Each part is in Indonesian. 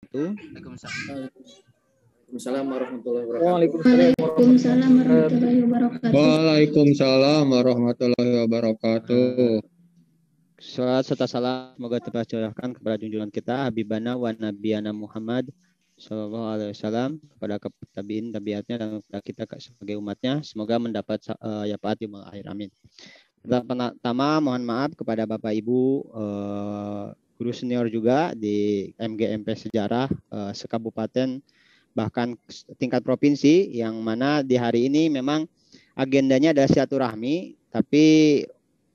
Waalaikumsalam warahmatullahi wabarakatuh. Waalaikumsalam warahmatullahi wabarakatuh. Waalaikumsalam warahmatullahi wabarakatuh. Salat serta salam semoga tercurahkan kepada junjungan kita Habibana wa Nabiyana Muhammad Sallallahu Alaihi Wasallam, kepada tabiin tabiatnya dan kepada kita sebagai umatnya, semoga mendapat syafaat di akhir, amin. Pertama mohon maaf kepada Bapak Ibu guru senior juga di MGMP Sejarah sekabupaten bahkan tingkat provinsi, yang mana di hari ini memang agendanya adalah silaturahmi, tapi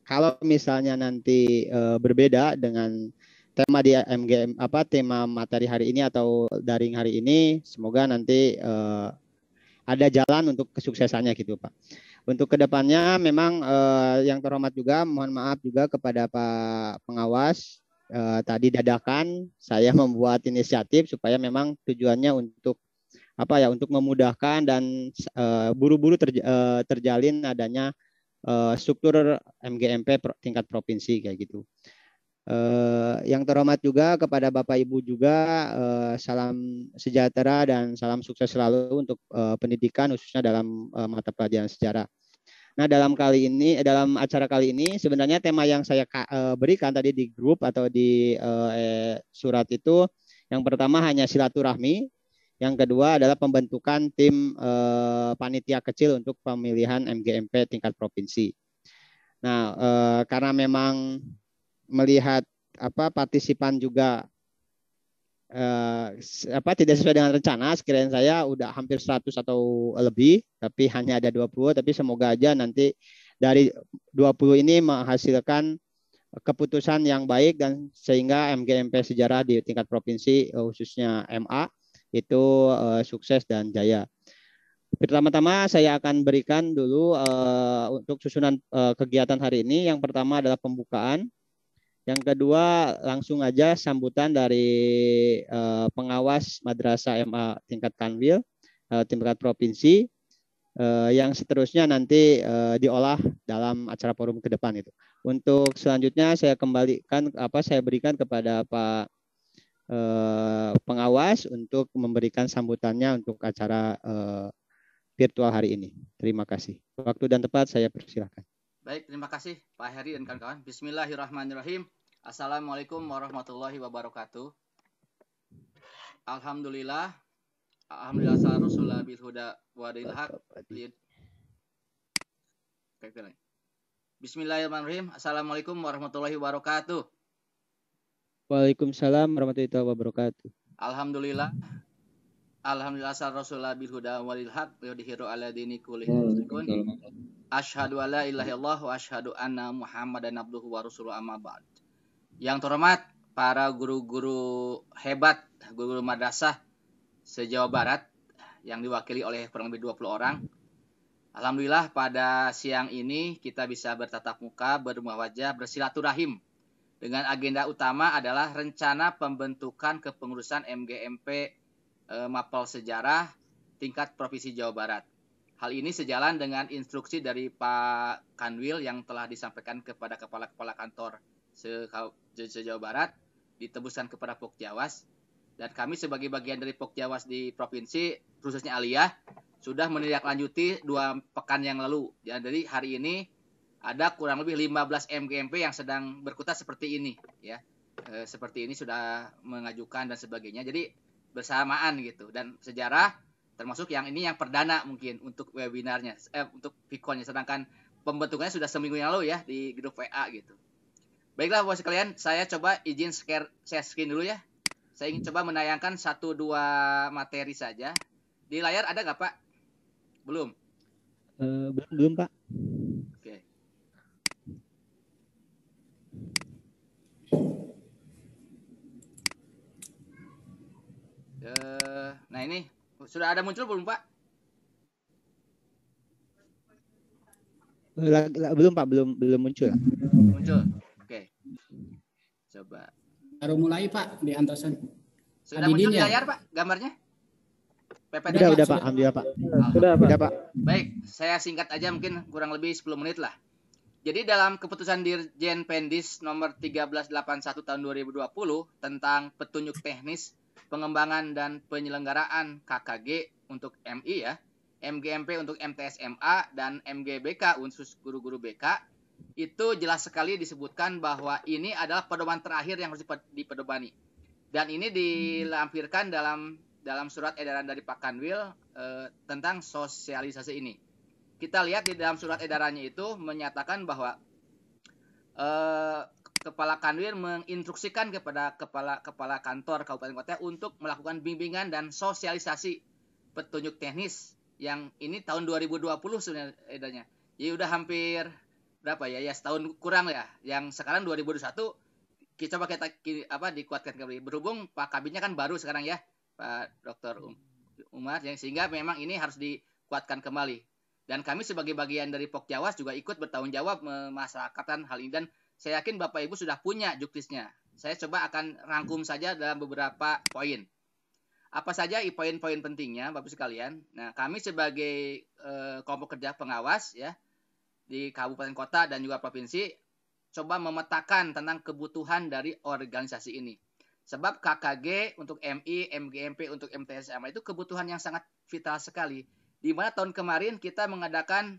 kalau misalnya nanti berbeda dengan tema di MGM tema materi hari ini atau daring hari ini, semoga nanti ada jalan untuk kesuksesannya gitu Pak. Untuk kedepannya memang yang terhormat juga mohon maaf juga kepada Pak Pengawas, tadi dadakan saya membuat inisiatif supaya memang tujuannya untuk untuk memudahkan dan buru-buru terjalin adanya struktur MGMP tingkat provinsi kayak gitu. Yang terhormat juga kepada Bapak Ibu juga salam sejahtera dan salam sukses selalu untuk pendidikan khususnya dalam mata pelajaran sejarah. Nah, dalam acara kali ini sebenarnya tema yang saya berikan tadi di grup atau di surat itu, yang pertama hanya silaturahmi, yang kedua adalah pembentukan tim panitia kecil untuk pemilihan MGMP tingkat provinsi. Nah, karena memang melihat partisipan juga tidak sesuai dengan rencana, sekiranya saya udah hampir 100 atau lebih, tapi hanya ada 20, tapi semoga aja nanti dari 20 ini menghasilkan keputusan yang baik dan sehingga MGMP Sejarah di tingkat provinsi khususnya MA itu sukses dan jaya. Pertama-tama saya akan berikan dulu untuk susunan kegiatan hari ini. Yang pertama adalah pembukaan. Yang kedua langsung aja sambutan dari pengawas Madrasah MA tingkat Kanwil, tingkat provinsi. Yang seterusnya nanti diolah dalam acara forum ke depan itu. Untuk selanjutnya saya berikan kepada Pak pengawas untuk memberikan sambutannya untuk acara virtual hari ini. Terima kasih. Waktu dan tempat saya persilakan. Baik, terima kasih Pak Heri dan kawan-kawan. Bismillahirrahmanirrahim. Assalamualaikum warahmatullahi wabarakatuh. Alhamdulillah Rasulullah bil huda wa dil haq. Bismillahirrahmanirrahim. Assalamualaikum warahmatullahi wabarakatuh. Waalaikumsalam warahmatullahi wabarakatuh. Alhamdulillah Rasulullah bil huda wa dil haq wa yudhiru ala dini kulli. Asyhadu alla ilaha illallah wa asyhadu anna Muhammadan abduhu wa rasuluhu, amma ba'd. Yang terhormat para guru-guru hebat, guru-guru madrasah se-Jawa Barat yang diwakili oleh kurang lebih 20 orang. Alhamdulillah pada siang ini kita bisa bertatap muka, bermuah wajah, bersilaturahim dengan agenda utama adalah rencana pembentukan kepengurusan MGMP Mapel Sejarah tingkat Provinsi Jawa Barat. Hal ini sejalan dengan instruksi dari Pak Kanwil yang telah disampaikan kepada kepala-kepala kantor se-Jawa Barat, ditebuskan kepada Pokjawas, dan kami sebagai bagian dari Pokjawas di provinsi, khususnya Aliyah, sudah menindaklanjuti 2 pekan yang lalu. Jadi hari ini ada kurang lebih 15 MGMP yang sedang berkutat seperti ini, ya. Seperti ini sudah mengajukan dan sebagainya. Jadi bersamaan gitu, dan sejarah termasuk yang ini yang perdana mungkin untuk webinarnya, untuk Vkonnya, sedangkan pembentukannya sudah seminggu yang lalu ya di grup WA gitu. Baiklah Bapak sekalian, saya coba izin share screen dulu ya. Saya ingin coba menayangkan 1-2 materi saja. Di layar ada nggak Pak? Belum? Belum Pak. Oke. Nah ini sudah ada muncul belum Pak? Belum Pak, belum muncul. Muncul. Oke. Coba. Baru mulai Pak di Antosan. Sudah muncul di layar Pak gambarnya? PPT. Udah Pak, alhamdulillah Pak. Sudah Pak. Baik, saya singkat aja mungkin kurang lebih 10 menit lah. Jadi dalam keputusan Dirjen Pendis nomor 1381 tahun 2020 tentang petunjuk teknis pengembangan dan penyelenggaraan KKG untuk MI ya, MGMP untuk MTSMA dan MGBK untuk guru-guru BK, itu jelas sekali disebutkan bahwa ini adalah pedoman terakhir yang harus dipedomani. Dan ini dilampirkan dalam surat edaran dari Pak Kanwil tentang sosialisasi ini. Kita lihat di dalam surat edarannya itu menyatakan bahwa Kepala Kanwil menginstruksikan kepada kepala kantor kabupaten kota untuk melakukan bimbingan dan sosialisasi petunjuk teknis yang ini tahun 2020 sebenarnya edarnya. Jadi udah hampir berapa ya? Ya setahun kurang ya. Yang sekarang 2021 kita dikuatkan kembali. Berhubung Pak Kabinnya kan baru sekarang ya, Pak Dr. Umar, sehingga memang ini harus dikuatkan kembali. Dan kami sebagai bagian dari Pokjawas juga ikut bertanggung jawab memasyarakatkan hal ini, dan saya yakin Bapak Ibu sudah punya juknisnya. Saya coba akan rangkum saja dalam beberapa poin. Apa saja poin-poin pentingnya Bapak sekalian? Nah, kami sebagai kelompok kerja pengawas ya di kabupaten kota dan juga provinsi coba memetakan tentang kebutuhan dari organisasi ini. Sebab KKG untuk MI, MGMP untuk MTSMA itu kebutuhan yang sangat vital sekali. Di mana tahun kemarin kita mengadakan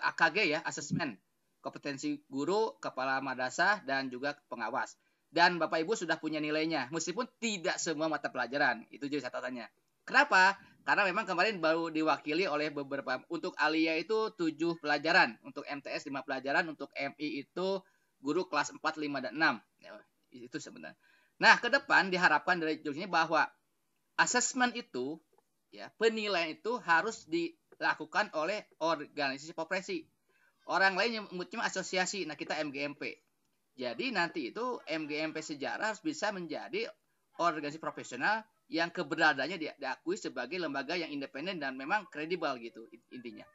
AKG ya, asesmen kompetensi guru, kepala madrasah, dan juga pengawas. Dan Bapak Ibu sudah punya nilainya, meskipun tidak semua mata pelajaran. Itu jadi catatannya. Kenapa? Karena memang kemarin baru diwakili oleh beberapa. Untuk Alia itu 7 pelajaran, untuk MTS 5 pelajaran, untuk MI itu guru kelas 4, 5, dan 6. Ya, itu sebenarnya. Nah, ke depan diharapkan dari jurusnya bahwa asesmen itu, ya, penilaian itu harus dilakukan oleh organisasi profesi. Orang lain menyebutnya asosiasi. Nah, kita MGMP. Jadi nanti itu MGMP sejarah harus bisa menjadi organisasi profesional yang keberadaannya diakui sebagai lembaga yang independen dan memang kredibel gitu intinya.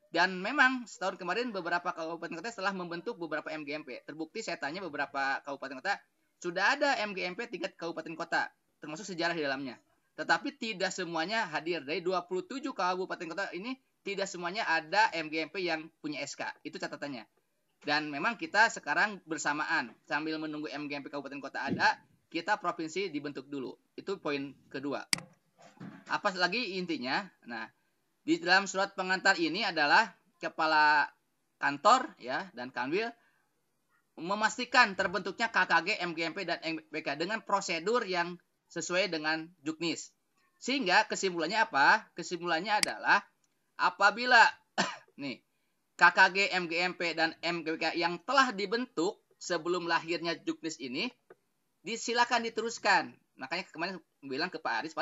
Dan memang setahun kemarin beberapa kabupaten kota telah membentuk beberapa MGMP. Terbukti saya tanya beberapa kabupaten kota sudah ada MGMP tingkat kabupaten kota, termasuk sejarah di dalamnya. Tetapi tidak semuanya hadir. Dari 27 kabupaten kota ini tidak semuanya ada MGMP yang punya SK. Itu catatannya. Dan memang kita sekarang bersamaan sambil menunggu MGMP kabupaten kota ada, kita provinsi dibentuk dulu. Itu poin kedua. Apa lagi intinya? Nah, di dalam surat pengantar ini adalah kepala kantor ya dan Kanwil memastikan terbentuknya KKG, MGMP, dan MBK dengan prosedur yang sesuai dengan juknis. Sehingga kesimpulannya apa? Kesimpulannya adalah apabila nih KKG, MGMP, dan MGBK yang telah dibentuk sebelum lahirnya juknis ini, disilakan diteruskan. Makanya kemarin bilang ke Pak Aris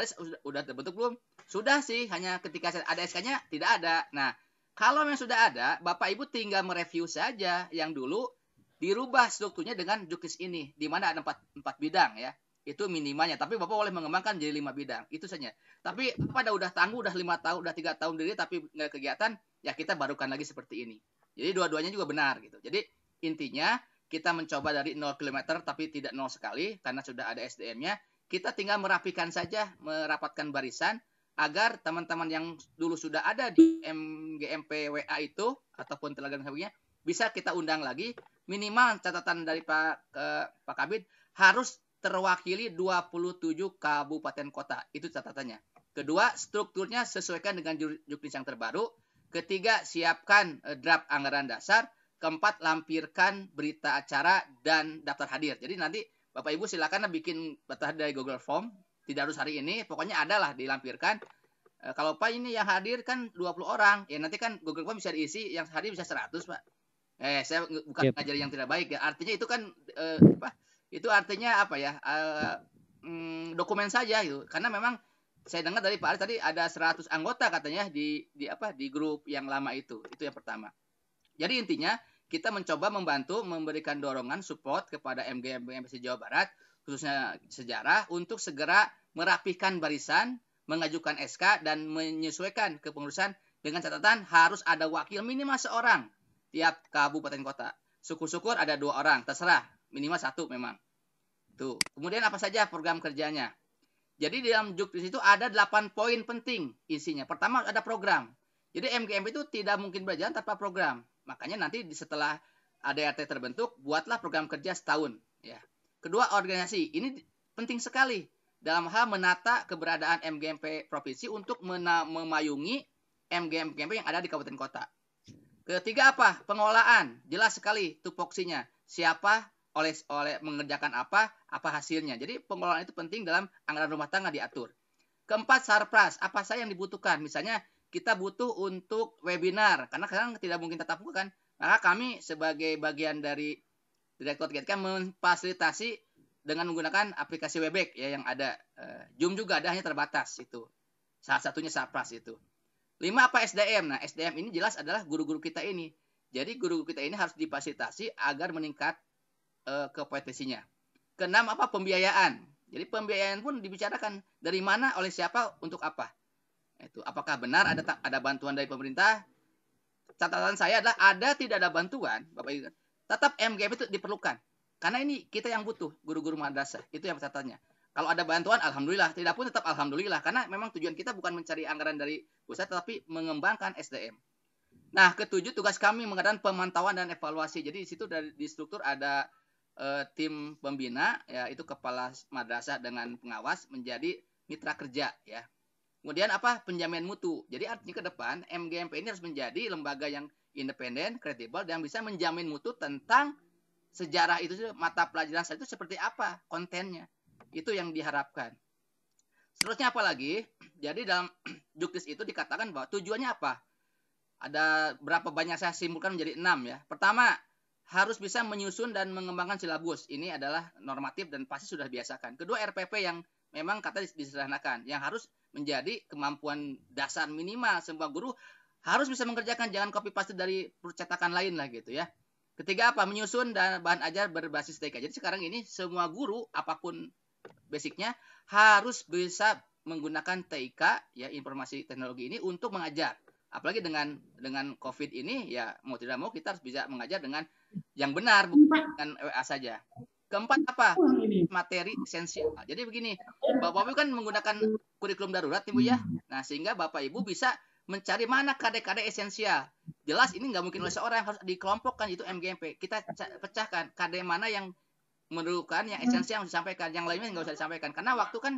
udah terbentuk belum? Sudah sih, hanya ketika ada SK-nya tidak ada. Nah, kalau memang sudah ada, Bapak Ibu tinggal mereview saja yang dulu, dirubah strukturnya dengan juknis ini, di mana ada 4 bidang ya. Itu minimalnya, tapi Bapak boleh mengembangkan jadi 5 bidang, itu saja. Tapi pada udah tangguh, udah 5 tahun, udah 3 tahun diri, tapi nggak kegiatan, ya kita barukan lagi seperti ini. Jadi dua-duanya juga benar gitu. Jadi intinya kita mencoba dari 0 km, tapi tidak 0 sekali, karena sudah ada SDM-nya. Kita tinggal merapikan saja, merapatkan barisan, agar teman-teman yang dulu sudah ada di MGMP WA itu, ataupun telaga dan sebagainya, bisa kita undang lagi. Minimal catatan dari Pak Kabid harus terwakili 27 kabupaten kota. Itu catatannya. Kedua, strukturnya sesuaikan dengan juknis yang terbaru. Ketiga, siapkan draft anggaran dasar. Keempat, lampirkan berita acara dan daftar hadir. Jadi nanti Bapak Ibu silakan bikin daftar dari Google Form. Tidak harus hari ini, pokoknya adalah dilampirkan. Kalau Pak ini yang hadir kan 20 orang. Ya nanti kan Google Form bisa diisi, yang hadir bisa 100, Pak. Saya bukan ngajari yang tidak baik ya. Artinya itu kan itu artinya apa ya? Dokumen saja gitu. Karena memang saya dengar dari Pak Aris tadi ada 100 anggota katanya di grup yang lama itu. Itu yang pertama. Jadi intinya kita mencoba membantu memberikan dorongan support kepada MGMC Jawa Barat khususnya sejarah untuk segera merapihkan barisan, mengajukan SK dan menyesuaikan kepengurusan dengan catatan harus ada wakil minimal seorang tiap kabupaten kota. Syukur-syukur ada 2 orang, terserah, minimal 1 memang. Tuh. Kemudian apa saja program kerjanya? Jadi di dalam juknis itu ada 8 poin penting isinya. Pertama ada program. Jadi MGMP itu tidak mungkin berjalan tanpa program. Makanya nanti setelah ADRT terbentuk, buatlah program kerja setahun. Ya. Kedua, organisasi. Ini penting sekali. dalam hal menata keberadaan MGMP provinsi untuk memayungi MGMP yang ada di kabupaten kota. Ketiga apa? Pengelolaan. Jelas sekali tupoksinya. Siapa oleh mengerjakan apa hasilnya. Jadi pengelolaan itu penting dalam anggaran rumah tangga diatur. Keempat, sarpras. Apa saja yang dibutuhkan? Misalnya kita butuh untuk webinar, karena sekarang tidak mungkin tatap muka kan. Maka kami sebagai bagian dari Direktur Ketika memfasilitasi dengan menggunakan aplikasi Webex ya yang ada. Zoom juga ada, hanya terbatas itu. Salah satunya sarpras itu. 5 apa? SDM. Nah, SDM ini jelas adalah guru-guru kita ini. Jadi guru-guru kita ini harus difasilitasi agar meningkat kompetensinya. Keenam apa? Pembiayaan. Jadi pembiayaan pun dibicarakan dari mana, oleh siapa, untuk apa. Itu apakah benar ada bantuan dari pemerintah? Catatan saya adalah tidak ada bantuan, Bapak Ibu. Tetap MGP itu diperlukan. Karena ini kita yang butuh, guru-guru madrasah. Itu yang catatannya. Kalau ada bantuan, alhamdulillah. Tidak pun tetap alhamdulillah. Karena memang tujuan kita bukan mencari anggaran dari pusat, tetapi mengembangkan SDM. Nah, ketujuh, tugas kami mengadakan pemantauan dan evaluasi. Jadi di situ di struktur ada tim pembina, ya itu kepala madrasah dengan pengawas menjadi mitra kerja, ya. Kemudian apa? Penjaminan mutu. Jadi artinya ke depan MGMP ini harus menjadi lembaga yang independen, kredibel, dan bisa menjamin mutu tentang sejarah itu, mata pelajaran itu seperti apa kontennya. Itu yang diharapkan. Seterusnya apa lagi? Jadi dalam juknis itu dikatakan bahwa tujuannya apa? Ada berapa banyak, saya simpulkan menjadi 6 ya. Pertama, harus bisa menyusun dan mengembangkan silabus. Ini adalah normatif dan pasti sudah biasakan. Kedua, RPP yang memang kata disederhanakan, yang harus menjadi kemampuan dasar minimal. Semua guru harus bisa mengerjakan, jangan copy paste dari percetakan lain lah gitu ya. Ketiga apa? Menyusun dan bahan ajar berbasis TK. Jadi sekarang ini semua guru apapun basicnya harus bisa menggunakan TIK ya, informasi teknologi ini untuk mengajar. Apalagi dengan COVID ini ya mau tidak mau kita harus bisa mengajar dengan yang benar, bukan dengan WA saja. Keempat apa? Materi esensial. Jadi begini, Bapak Ibu kan menggunakan kurikulum darurat Ibu ya. Nah, sehingga Bapak Ibu bisa mencari mana KD-KD esensial. Jelas ini nggak mungkin oleh seorang, harus dikelompokkan, itu MGMP. Kita pecahkan KD mana yang memerlukan, yang esensial yang disampaikan, yang lainnya nggak usah disampaikan. Karena waktu kan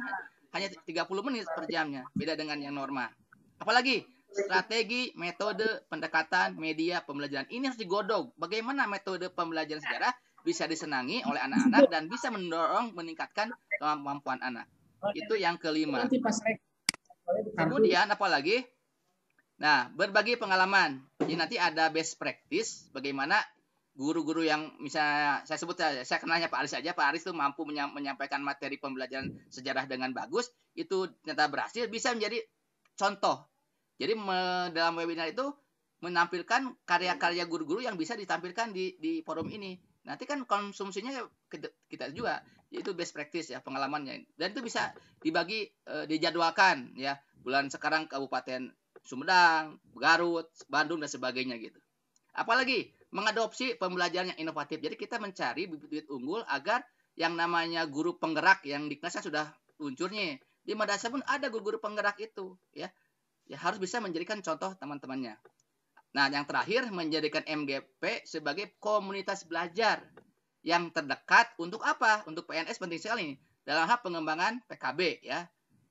hanya 30 menit per jamnya, beda dengan yang normal. Apalagi strategi, metode, pendekatan, media, pembelajaran. Ini harus digodok. Bagaimana metode pembelajaran sejarah bisa disenangi oleh anak-anak dan bisa mendorong, meningkatkan kemampuan anak. Itu yang kelima. Kemudian apalagi? Nah, berbagi pengalaman. Jadi nanti ada best practice, bagaimana guru-guru yang misalnya saya sebut, saya kenalnya Pak Aris saja. Pak Aris itu mampu menyampaikan materi pembelajaran sejarah dengan bagus. Itu ternyata berhasil, bisa menjadi contoh. Jadi dalam webinar itu menampilkan karya-karya guru-guru yang bisa ditampilkan di forum ini. Nanti kan konsumsinya kita juga, itu best practice ya, pengalamannya. Dan itu bisa dibagi, dijadwalkan ya. Bulan sekarang Kabupaten Sumedang, Garut, Bandung dan sebagainya gitu. Apalagi mengadopsi pembelajaran yang inovatif. Jadi kita mencari bibit-bibit unggul agar yang namanya guru penggerak yang di kelasnya sudah luncurnya. Di madrasah pun ada guru-guru penggerak itu ya. Ya harus bisa menjadikan contoh teman-temannya. Nah, yang terakhir menjadikan MGP sebagai komunitas belajar yang terdekat untuk apa? Untuk PNS penting sekali dalam hal pengembangan PKB ya.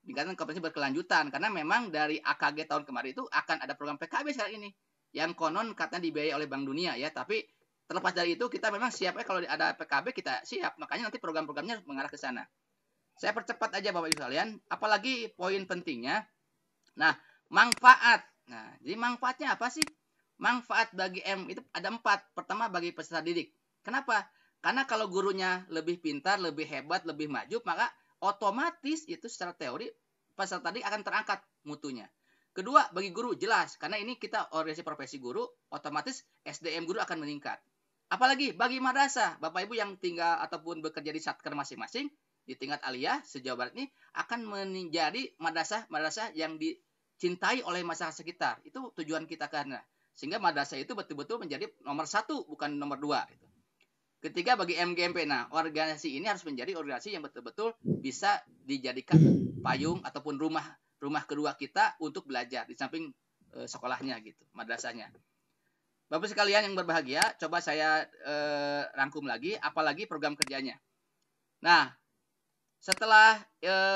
Tingkatan kompetensi berkelanjutan, karena memang dari AKG tahun kemarin itu akan ada program PKB sekarang ini yang konon katanya dibiayai oleh Bank Dunia ya, tapi terlepas dari itu kita memang siap ya, kalau ada PKB kita siap. Makanya nanti program-programnya mengarah ke sana. Saya percepat aja Bapak Ibu sekalian, apalagi poin pentingnya. Nah, manfaat. Nah, jadi manfaatnya apa sih? Manfaat bagi M itu ada 4. Pertama, bagi peserta didik. Kenapa? Karena kalau gurunya lebih pintar, lebih hebat, lebih maju, maka otomatis itu secara teori peserta didik akan terangkat mutunya. Kedua, bagi guru jelas, karena ini kita organisasi profesi guru, otomatis SDM guru akan meningkat. Apalagi bagi madrasah, Bapak Ibu yang tinggal ataupun bekerja di satker masing-masing di tingkat aliyah sejauh barat ini akan menjadi madrasah yang dicintai oleh masyarakat sekitar. Itu tujuan kita karena sehingga madrasah itu betul-betul menjadi nomor 1 bukan nomor 2 gitu. Ketiga, bagi MGMP. Nah, organisasi ini harus menjadi organisasi yang betul-betul bisa dijadikan payung ataupun rumah kedua kita untuk belajar di samping sekolahnya gitu, madrasahnya. Bapak sekalian yang berbahagia, coba saya rangkum lagi apalagi program kerjanya. Nah, Setelah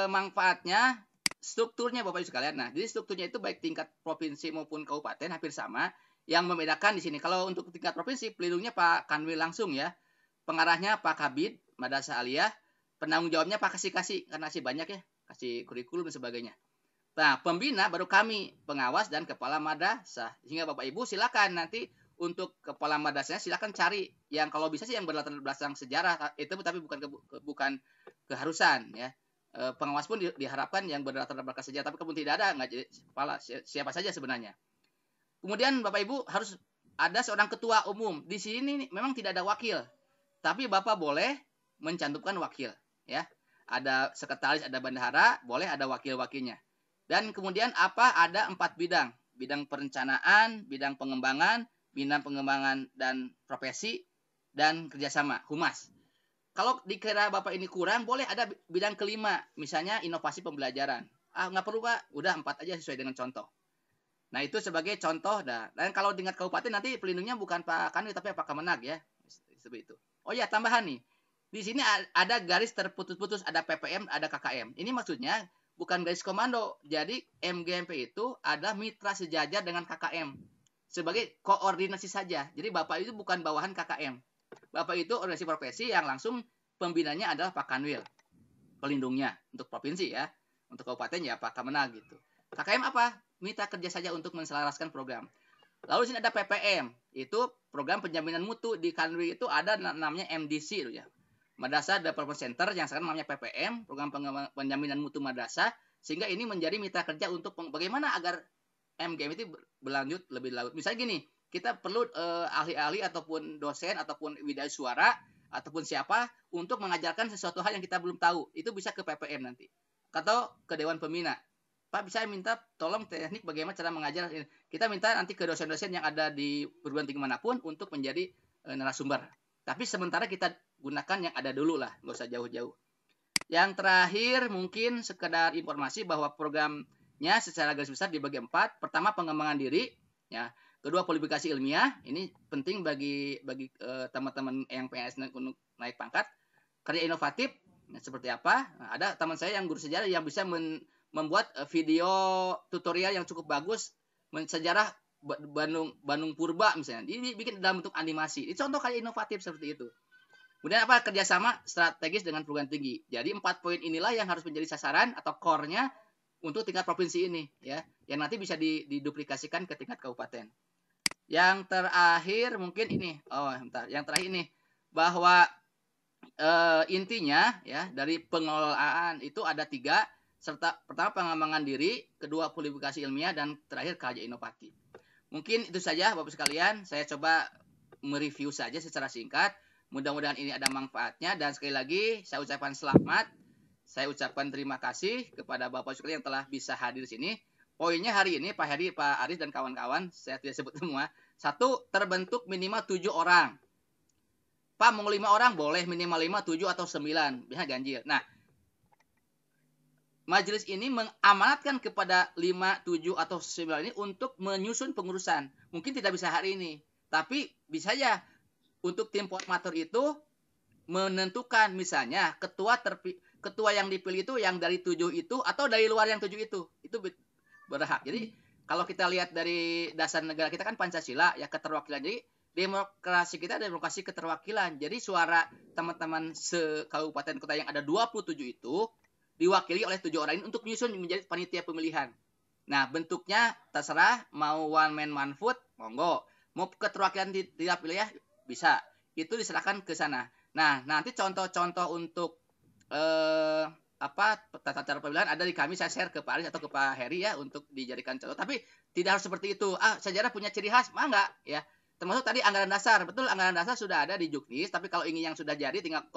manfaatnya, strukturnya Bapak Ibu sekalian. Nah, jadi strukturnya itu baik tingkat provinsi maupun kabupaten hampir sama. Yang membedakan di sini, kalau untuk tingkat provinsi, pelindungnya Pak Kanwil langsung ya. Pengarahnya Pak Kabid, Madrasah Aliyah. Penanggung jawabnya Pak Kasih, karena masih banyak ya, kasih kurikulum dan sebagainya. Nah, pembina baru kami, pengawas dan kepala madrasah. Sehingga Bapak Ibu silakan nanti untuk kepala madrasahnya silakan cari yang kalau bisa sih yang berlatar belakang sejarah itu, tapi bukan keharusan ya. Pengawas pun diharapkan yang berlatar belakang sejarah, tapi kalaupun tidak ada nggak jadi kepala, siapa saja sebenarnya. Kemudian Bapak Ibu harus ada seorang ketua umum. Di sini memang tidak ada wakil, tapi Bapak boleh mencantumkan wakil ya. Ada sekretaris, ada bendahara, boleh ada wakil-wakilnya. Dan kemudian ada 4 bidang. Bidang perencanaan, bidang pengembangan dan profesi, dan kerjasama, humas. Kalau dikira Bapak ini kurang, boleh ada bidang kelima, misalnya inovasi pembelajaran. Nggak perlu Pak, udah 4 aja sesuai dengan contoh. Nah itu sebagai contoh. Dan kalau tingkat kabupaten nanti pelindungnya bukan Pak Kanwil, tapi Pak Kemenag ya. Seperti itu. Oh ya, tambahan nih. Di sini ada garis terputus-putus, ada PPM, ada KKM. Ini maksudnya bukan garis komando. Jadi MGMP itu ada mitra sejajar dengan KKM sebagai koordinasi saja. Jadi Bapak itu bukan bawahan KKM. Bapak itu organisasi profesi yang langsung pembinanya adalah Pak Kanwil. Pelindungnya untuk provinsi ya. Untuk kabupaten ya Pak Kemenag gitu. KKM apa? Mitra kerja saja untuk menselaraskan program. Lalu di sini ada PPM. Itu program penjaminan mutu. Di Kanwil itu ada namanya MDC ya. Madrasah Development Center yang sekarang namanya PPM, program penjaminan mutu madrasah, sehingga ini menjadi mitra kerja untuk bagaimana agar MGM itu berlanjut lebih lanjut. Misalnya gini, kita perlu ahli-ahli ataupun dosen ataupun widya suara ataupun siapa untuk mengajarkan sesuatu hal yang kita belum tahu. Itu bisa ke PPM nanti. Atau ke Dewan Pembina. Pak, bisa minta tolong teknik bagaimana cara mengajar. Kita minta nanti ke dosen-dosen yang ada di perguruan tinggi manapun untuk menjadi narasumber. Tapi sementara kita gunakan yang ada dulu lah, nggak usah jauh-jauh. Yang terakhir mungkin sekedar informasi bahwa programnya secara garis besar dibagi 4. Pertama, pengembangan diri, ya. Kedua, publikasi ilmiah. Ini penting bagi teman-teman yang PNS untuk naik pangkat. Karya inovatif, seperti apa? Nah, ada teman saya yang guru sejarah yang bisa membuat video tutorial yang cukup bagus sejarah Bandung Purba misalnya. Ini bikin dalam bentuk animasi. Ini contoh karya inovatif seperti itu. Kemudian kerjasama strategis dengan perguruan tinggi. Jadi 4 poin inilah yang harus menjadi sasaran atau core-nya untuk tingkat provinsi ini ya, yang nanti bisa diduplikasikan ke tingkat kabupaten. Yang terakhir mungkin ini, yang terakhir ini bahwa intinya ya dari pengelolaan itu ada 3, serta pertama pengembangan diri, kedua publikasi ilmiah, dan terakhir karya inovatif. Mungkin itu saja Bapak sekalian, saya coba mereview saja secara singkat. Mudah-mudahan ini ada manfaatnya, dan sekali lagi saya ucapkan selamat. Saya ucapkan terima kasih kepada Bapak sekalian yang telah bisa hadir di sini. Poinnya hari ini Pak Heri, Pak Aris, dan kawan-kawan, saya tidak sebut semua. 1, terbentuk minimal 7 orang. Pak mau 5 orang boleh, minimal 5, 7 atau 9, bisa ganjil. Nah, majelis ini mengamanatkan kepada 5, 7 atau 9 ini untuk menyusun pengurusan. Mungkin tidak bisa hari ini, tapi bisa ya untuk tim koordinator itu menentukan misalnya ketua yang dipilih itu yang dari 7 itu atau dari luar yang 7 itu berhak. Jadi kalau kita lihat dari dasar negara kita kan Pancasila ya, keterwakilan. Jadi demokrasi kita demokrasi keterwakilan. Jadi suara teman-teman se-kabupaten kota yang ada 27 itu diwakili oleh 7 orang ini untuk menyusun menjadi panitia pemilihan. Nah, bentuknya terserah, mau one man one vote, monggo. Mau keterwakilan tidak pilih ya, bisa. Itu diserahkan ke sana. Nah, nanti contoh-contoh untuk tata cara pemilihan ada di kami, saya share ke Pak Aris atau ke Pak Heri ya untuk dijadikan contoh. Tapi tidak harus seperti itu. Sejarah punya ciri khas, enggak ya. Termasuk tadi anggaran dasar. Betul, anggaran dasar sudah ada di Juknis, tapi kalau ingin yang sudah jadi tinggal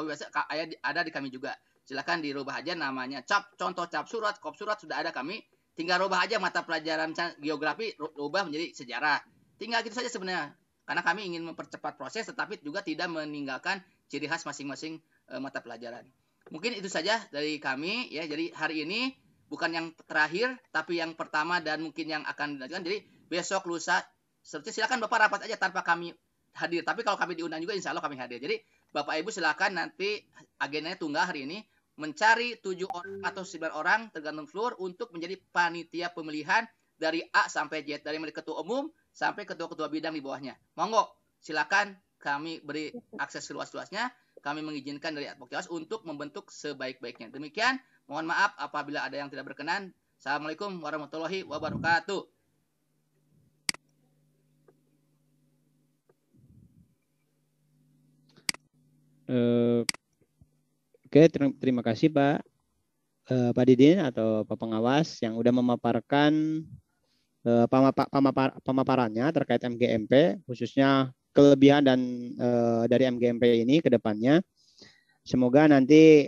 ada di kami juga. Silakan dirubah aja namanya. Contoh cap surat, kop surat sudah ada kami. Tinggal rubah aja mata pelajaran geografi, rubah menjadi sejarah. Tinggal gitu saja sebenarnya. Karena kami ingin mempercepat proses, tetapi juga tidak meninggalkan ciri khas masing-masing mata pelajaran. Mungkin itu saja dari kami ya. Jadi hari ini bukan yang terakhir, tapi yang pertama dan mungkin yang akan dilanjutkan. Jadi besok, lusa, silakan Bapak rapat aja tanpa kami hadir. Tapi kalau kami diundang juga, insya Allah kami hadir. Jadi Bapak Ibu silakan nanti agendanya tunggal hari ini. mencari 7 orang atau 9 orang tergantung floor untuk menjadi panitia pemilihan dari A sampai Z, dari mulai ketua umum sampai ketua-ketua bidang di bawahnya. Monggo, silakan kami beri akses seluas-luasnya. Kami mengizinkan dari Advokasi untuk membentuk sebaik-baiknya. Demikian, mohon maaf apabila ada yang tidak berkenan. Assalamualaikum warahmatullahi wabarakatuh. Oke, terima kasih Pak Didin atau Pak Pengawas yang udah memaparkan pemaparannya terkait MGMP, khususnya kelebihan dan dari MGMP ini ke depannya. Semoga nanti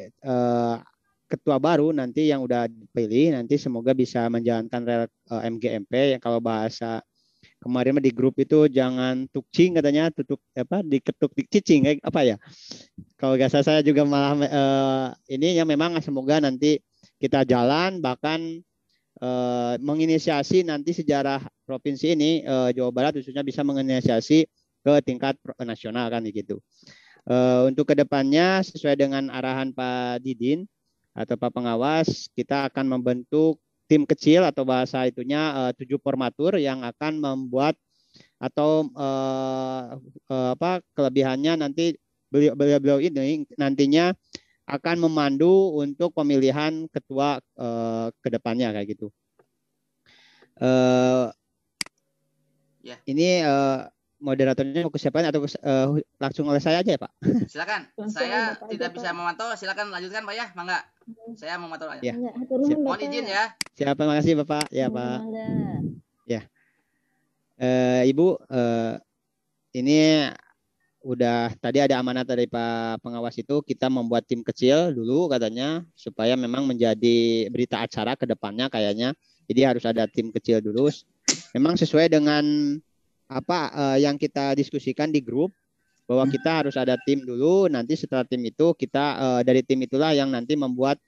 ketua baru nanti yang udah dipilih nanti semoga bisa menjalankan MGMP yang kalau bahasa kemarin di grup itu jangan tukcing katanya, diketuk dicicing apa ya. Kalau nggak salah saya juga malah ini yang memang semoga nanti kita jalan bahkan menginisiasi nanti sejarah provinsi ini Jawa Barat khususnya bisa menginisiasi ke tingkat nasional kan gitu. Untuk kedepannya sesuai dengan arahan Pak Didin atau Pak Pengawas kita akan membentuk tim kecil atau bahasa itunya 7 formatur yang akan membuat atau kelebihannya nanti beliau ini nantinya akan memandu untuk pemilihan ketua ke depannya kayak gitu. Ini moderatornya mau ke siapa atau langsung oleh saya aja ya Pak? Silakan. Saya tidak bisa memantau. Silakan lanjutkan Pak ya, mangga. Saya memantau aja. Ya. Mohon izin ya. Siap, terima kasih Bapak. Ya Pak. Ya. Ibu, ini udah tadi ada amanat dari Pak Pengawas itu kita membuat tim kecil dulu katanya supaya memang menjadi berita acara ke depannya kayaknya. Jadi harus ada tim kecil dulu. Memang sesuai dengan apa yang kita diskusikan di grup bahwa kita harus ada tim dulu, nanti setelah tim itu kita dari tim itulah yang nanti membuat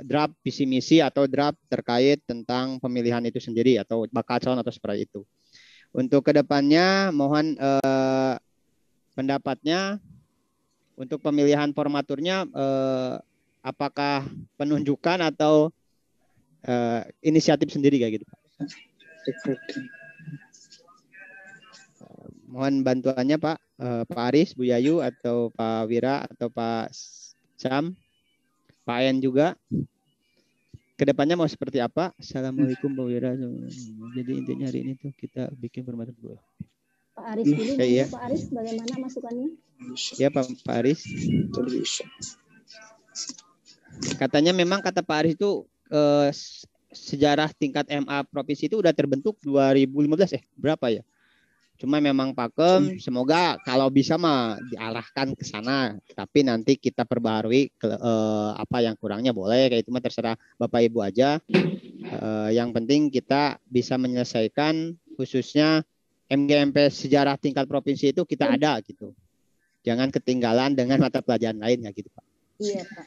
draft visi misi atau draft terkait tentang pemilihan itu sendiri atau bakal calon atau seperti itu. Untuk kedepannya mohon pendapatnya untuk pemilihan formaturnya apakah penunjukan atau inisiatif sendiri kayak gitu Pak? Mohon bantuannya Pak, Pak Aris, Bu Yayu, atau Pak Wira, atau Pak Sam, Pak En juga. Kedepannya mau seperti apa? Assalamualaikum Pak Wira. Jadi intinya hari ini tuh kita bikin formatur dulu. Pak Aris dulu, ya. Pak Aris bagaimana masukannya? Ya Pak Aris. Katanya memang kata Pak Aris itu sejarah tingkat MA provinsi itu udah terbentuk 2015 berapa ya? Cuma memang pakem, semoga kalau bisa mah diarahkan ke sana. Tapi nanti kita perbaharui apa yang kurangnya boleh. Kayak itu mah terserah Bapak Ibu aja. Yang penting kita bisa menyelesaikan khususnya MGMP sejarah tingkat provinsi itu kita ada gitu. Jangan ketinggalan dengan mata pelajaran lain ya gitu Pak. Iya Pak.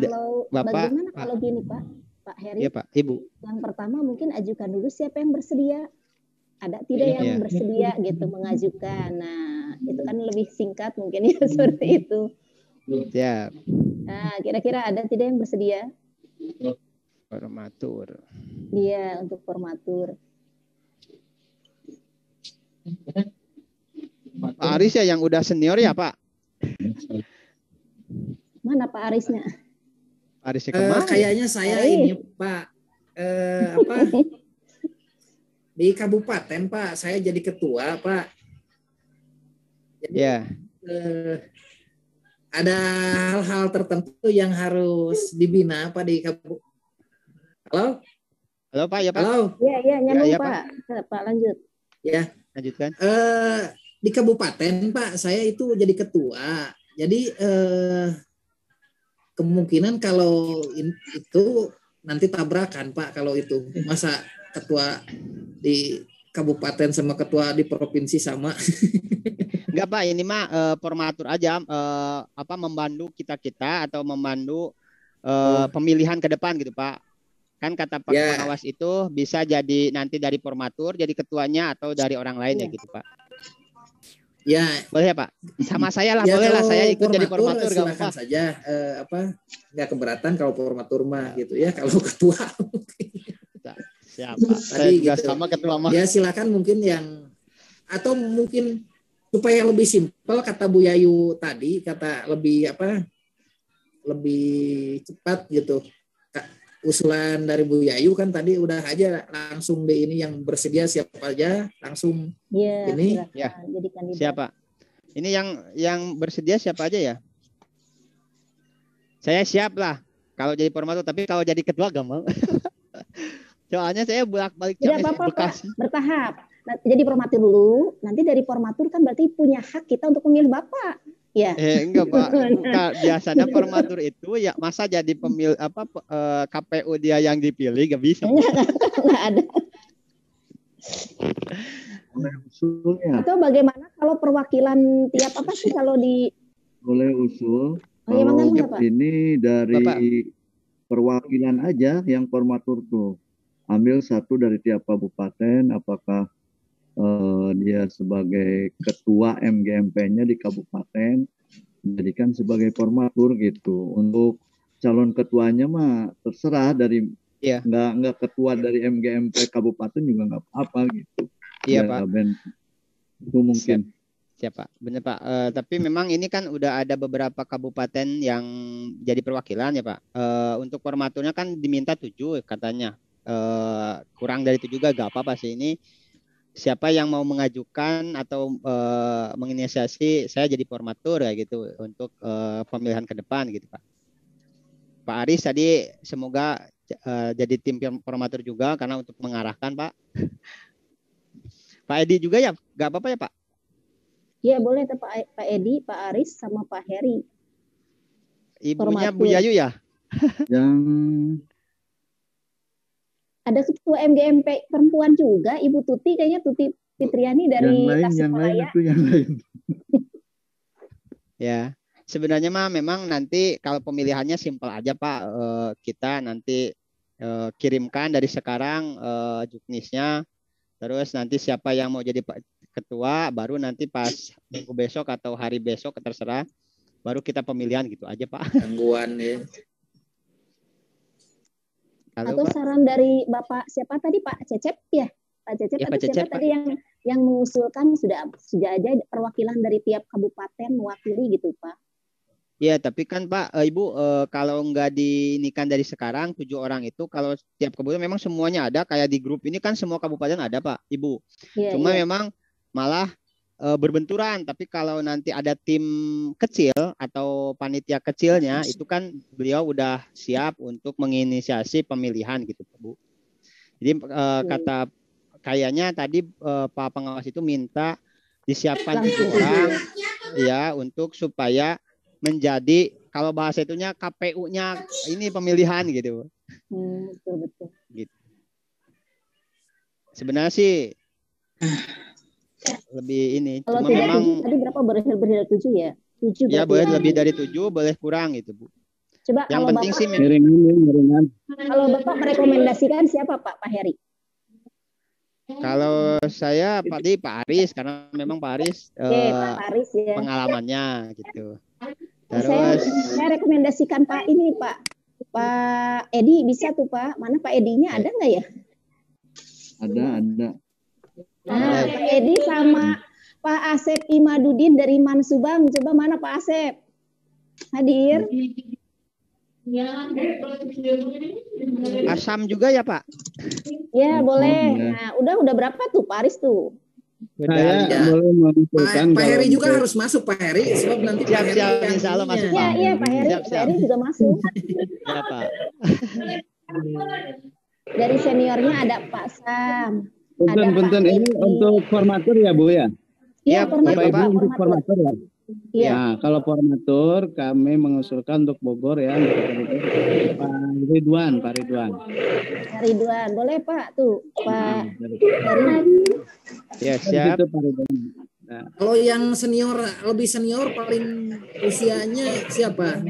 Kalau Bapak, bagaimana kalau gini Pak Heri? Iya Pak, Ibu. Yang pertama mungkin ajukan dulu siapa yang bersedia. Ada tidak yang bersedia gitu mengajukan. Nah, itu kan lebih singkat mungkin ya seperti itu. Siap. Nah, kira-kira ada tidak yang bersedia? Formatur. Iya, untuk formatur. Pak Aris ya yang udah senior ya Pak? Mana Pak Arisnya? Arisnya kemana? Kayaknya saya ini Pak. Di kabupaten Pak, saya jadi ketua Pak. Jadi, ada hal-hal tertentu yang harus dibina Pak di kabupaten. Halo Pak ya Pak. Halo. Iya nyambung ya, Pak. Pak lanjut. Ya. Lanjutkan. Di kabupaten Pak, saya itu jadi ketua. Jadi kemungkinan kalau itu nanti tabrakan Pak kalau itu masa ketua di kabupaten sama ketua di provinsi sama. Enggak Pak, ini mah formatur aja membantu kita atau membantu pemilihan ke depan gitu Pak. Kan kata Pak Pengawas itu bisa jadi nanti dari formatur jadi ketuanya atau dari orang lain ya gitu Pak. Ya, boleh ya Pak? Sama saya lah, ya boleh lah. kalau Saya ikut jadi formatur, gak silakan apa-apa. saja. Nggak keberatan kalau formatur mah gitu ya. Kalau ketua, Siapa? Saya juga gitu. sama ketua mah. Ya silakan mungkin yang atau mungkin supaya lebih simpel kata Bu Yayu tadi, kata lebih lebih cepat gitu. Usulan dari Bu Yayu kan tadi udah aja langsung di ini yang bersedia siapa aja langsung ini ya. Jadi kandidat. Siapa? Ini yang bersedia siapa aja ya? Saya siap lah kalau jadi formatur, tapi kalau jadi ketua gak mau. Soalnya saya bolak-balik Tidak apa-apa, bertahap. Nah, jadi formatur dulu, nanti dari formatur kan berarti punya hak kita untuk memilih Bapak. Ya. Enggak Pak. Biasanya formatur itu ya masa jadi KPU dia yang dipilih gak bisa. Enggak ada. Usulnya. Atau bagaimana kalau perwakilan tiap apa sih kalau di boleh usul? Kalau ini dari Bapak. Perwakilan aja yang formatur tuh. Ambil satu dari tiap kabupaten, apakah dia sebagai ketua MGMP-nya di kabupaten, dijadikan sebagai formatur gitu. Untuk calon ketuanya mah terserah dari nggak ketua dari MGMP kabupaten juga nggak apa-apa gitu. Iya Pak. Itu mungkin. Siapa? Benar Pak. Tapi memang ini kan udah ada beberapa kabupaten yang jadi perwakilan ya Pak. Untuk formaturnya kan diminta 7 katanya. Kurang dari 7 juga gak apa-apa sih ini. Siapa yang mau mengajukan atau menginisiasi saya jadi formatur kayak gitu untuk pemilihan ke depan gitu Pak. Pak Aris tadi semoga jadi tim formatur juga karena untuk mengarahkan Pak. Pak Edi juga ya, nggak apa-apa ya Pak? Iya boleh Pak Edi, Pak Aris sama Pak Heri. Ibunya Bu Yayu ya? Yang ada ketua MGMP perempuan juga, Ibu Tuti kayaknya Tuti Fitriani dari Tasikmalaya. Yang lain. Ya, sebenarnya mah memang nanti kalau pemilihannya simpel aja Pak. Kita nanti kirimkan dari sekarang juknisnya. Terus nanti siapa yang mau jadi ketua, baru nanti pas minggu besok atau hari besok terserah, baru kita pemilihan gitu aja Pak. Gangguan ya. Halo, atau Pak, saran dari Bapak siapa tadi Pak Cecep ya? Pak Cecep atau siapa tadi yang mengusulkan sudah aja perwakilan dari tiap kabupaten mewakili gitu Pak? Ya, tapi kan Pak, Ibu kalau nggak diinikan dari sekarang 7 orang itu kalau tiap kabupaten memang semuanya ada kayak di grup ini kan semua kabupaten ada Pak, Ibu. Ya, cuma memang malah berbenturan, tapi kalau nanti ada tim kecil atau panitia kecilnya itu kan beliau udah siap untuk menginisiasi pemilihan gitu Bu. Jadi kata kayaknya tadi Pak pengawas itu minta disiapkan 7 orang ya untuk supaya menjadi kalau bahasa itunya KPU-nya ini pemilihan gitu. Betul. Gitu. Sebenarnya sih lebih ini. Kalau cuma tidak memang 7, tadi berapa berhasil 7 ya? 7 ya boleh lebih dari 7, boleh kurang gitu Bu. Coba yang kalau penting Bapak, sih miringan. Kalau Bapak merekomendasikan siapa Pak Heri? Kalau saya Pak Aris karena memang Pak Aris, Pak Aris ya. pengalamannya gitu. Terus saya rekomendasikan Pak Edi bisa tuh Pak. Mana Pak Edinya ada nggak ya? Ada. Nah, Pak Edi sama Pak Asep Imadudin dari Mansubang. Coba mana Pak Asep? Hadir. Asam juga ya Pak? Ya boleh. Nah, udah berapa tuh Pak Aris tuh? Saya boleh mengusulkan Pak Heri juga harus masuk Pak Heri sebab nanti siap insya Allah masuk Pak. Iya Pak Heri, siap. Pak Heri juga masuk. Ya Pak. Dari seniornya ada Pak Sam. Punten ini untuk formatur ya Bu ya? Iya Bapak untuk formatur ya. Iya. Nah, kalau formatur kami mengusulkan untuk Bogor ya, Pak Ridwan. Pak Ridwan, boleh Pak tuh, Pak Heri. Ya siap. Nah. Kalau yang lebih senior paling usianya siapa?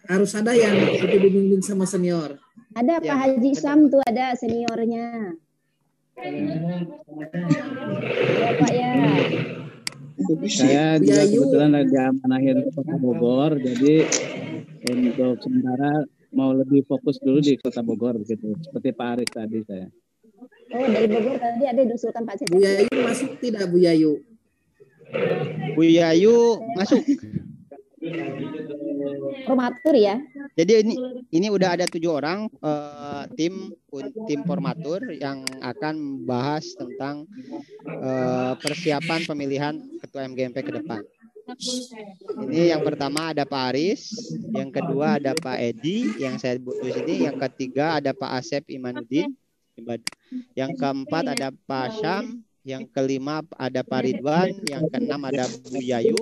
Harus ada yang itu dibimbing sama senior. Ada Pak Haji Sam tuh ada seniornya. Ya Pak ya. Saya juga kebetulan lagi diamanahin Kota Bogor, jadi untuk sementara mau lebih fokus dulu di Kota Bogor gitu. Seperti Pak Aris tadi saya. Oh, dari Bogor tadi ada diusulkan Pak Cecep. Bu Yayu masuk tidak Bu Yayu? Bu Yayu masuk. Formatur ya. Jadi ini udah ada 7 orang tim formatur yang akan bahas tentang persiapan pemilihan ketua MGMP ke depan. Ini yang pertama ada Pak Aris, yang kedua ada Pak Edi, yang saya sebut di sini, yang ketiga ada Pak Asep Imanuddin, yang keempat ada Pak Syam, yang kelima ada Pak Ridwan, yang keenam ada Bu Yayu,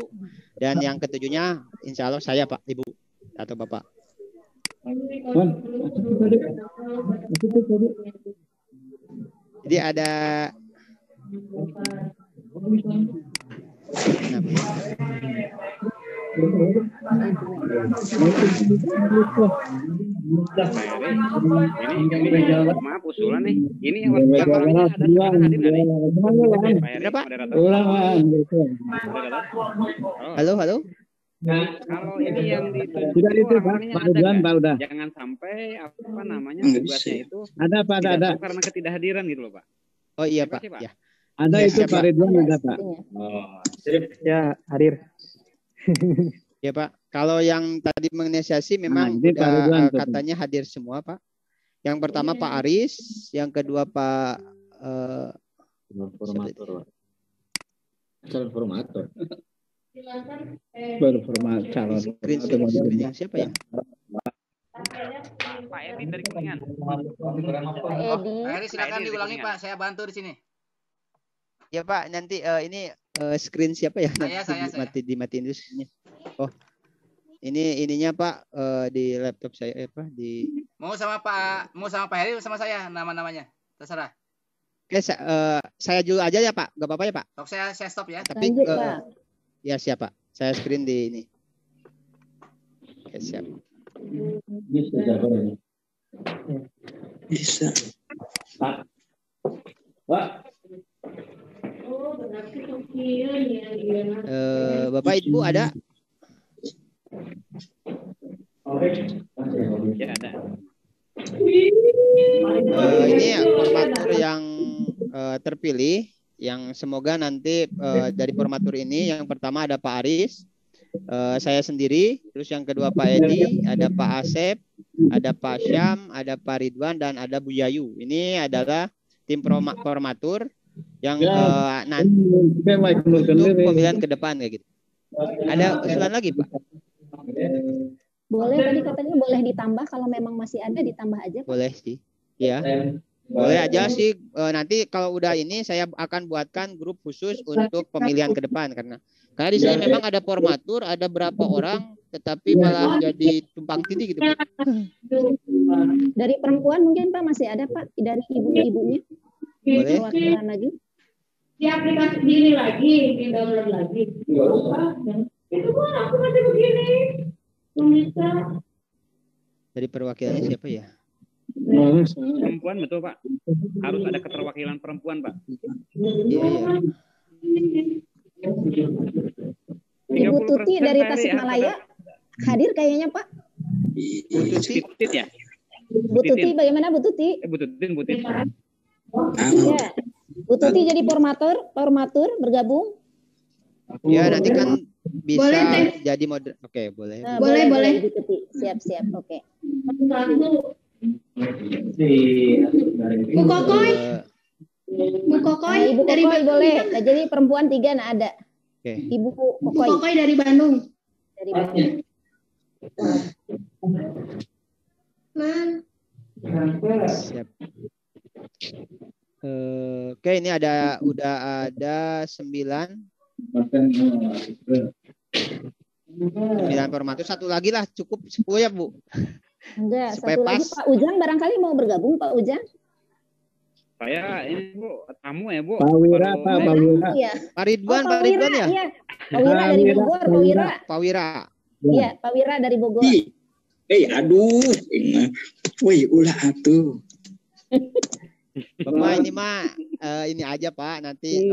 dan yang ketujuhnya insya Allah saya Pak Ibu atau Bapak. Jadi ada ini maaf usulan nih. Ini yang orangnya ada sekarang hadir nggak nih? Berapa? Halo. Kalau ini yang Sudah itu Pak Ridwan Pak udah. Jangan sampai apa namanya tugasnya itu ada karena ketidakhadiran gitu loh Pak. Oh iya Pak. Ya. Ada Ya, itu siapa? Pak Ridwan ada Pak. Oh, ya hadir. Ya Pak. Kalau yang tadi menginisiasi memang ini Pak Ridwan udah katanya hadir semua Pak. Yang pertama Pak Aris, yang kedua Pak Formator. Calon formator. Baru format calon. Siapa ya? Pak Edi dari Kuningan. Pak Edi. Pak Edi silakan diulangi Pak, saya bantu di sini. Ya Pak, nanti ini screen siapa ya? Saya. Dimatiin dulu. Oh, ininya Pak di laptop saya di. Mau sama Pak Heri sama saya nama-namanya, terserah. Oke, saya dulu aja ya Pak, nggak apa-apa ya Pak. Sok saya stop ya. Tapi Lanjut, Pak. ya siapa? Saya screen di ini. Oke, siap. Bisa. Pak. Bapak Ibu ada? Ya ada. Ini ya formatur yang terpilih, yang semoga nanti dari formatur ini yang pertama ada Pak Aris, saya sendiri, terus yang kedua Pak Edi, ada Pak Asep, ada Pak Syam, ada Pak Ridwan, dan ada Bu Yayu. Ini adalah tim formatur yang nanti untuk pemilihan ke depan kayak gitu. Ada usulan lagi Pak? Boleh, tadi katanya boleh ditambah, kalau memang masih ada ditambah aja Pak. Boleh sih. Ya. Boleh aja sih. Nanti kalau udah ini saya akan buatkan grup khusus untuk pemilihan ke depan karena di sini memang ada formatur, ada berapa orang tetapi malah jadi tumpang tindih gitu. Dari perempuan mungkin Pak masih ada Pak, dari ibu-ibunya. Boleh. Perwakilan lagi. Di aplikasi ini lagi, di download lagi. Itu kan aku masih begini. Bisa. Dari perwakilannya siapa ya? Perempuan betul Pak. Harus ada keterwakilan perempuan Pak. Iya. Ibu Tuti dari Tasikmalaya hadir kayaknya Pak. Bu Tuti ya? Bu Tuti bagaimana Bu Tuti? Bu Tuti. Ya. Bu Tuti jadi formatur bergabung. Ya nanti kan bisa Boleh, jadi model. Oke, boleh. Boleh. Bu Tuti. Siap. Oke. Bu Kokoy. Bu Kokoy Ibu dari Kokoy Bandung. boleh. Nah, jadi perempuan 3 ada. Oke. Ibu Bu Kokoy Kokoy dari Bandung. dari Bandung. Siap. Oke, ini udah ada 9 formatur. Satu lagi lah, cukup 10 ya Bu. Enggak, Supaya satu lagi pas. Pak Ujang barangkali mau bergabung Pak Ujang. Saya ini Bu, tamu ya Bu. Pak Wira, Pak Wira. Iya. Pak Ridwan, Oh, Pak Ridwan ya? Iya. Pak Wira dari Bogor, Pak Wira. Pak Wira. Iya, Pak Wira dari Bogor. Aduh, wih ulah atuh. Bapak ini mah ini aja Pak, nanti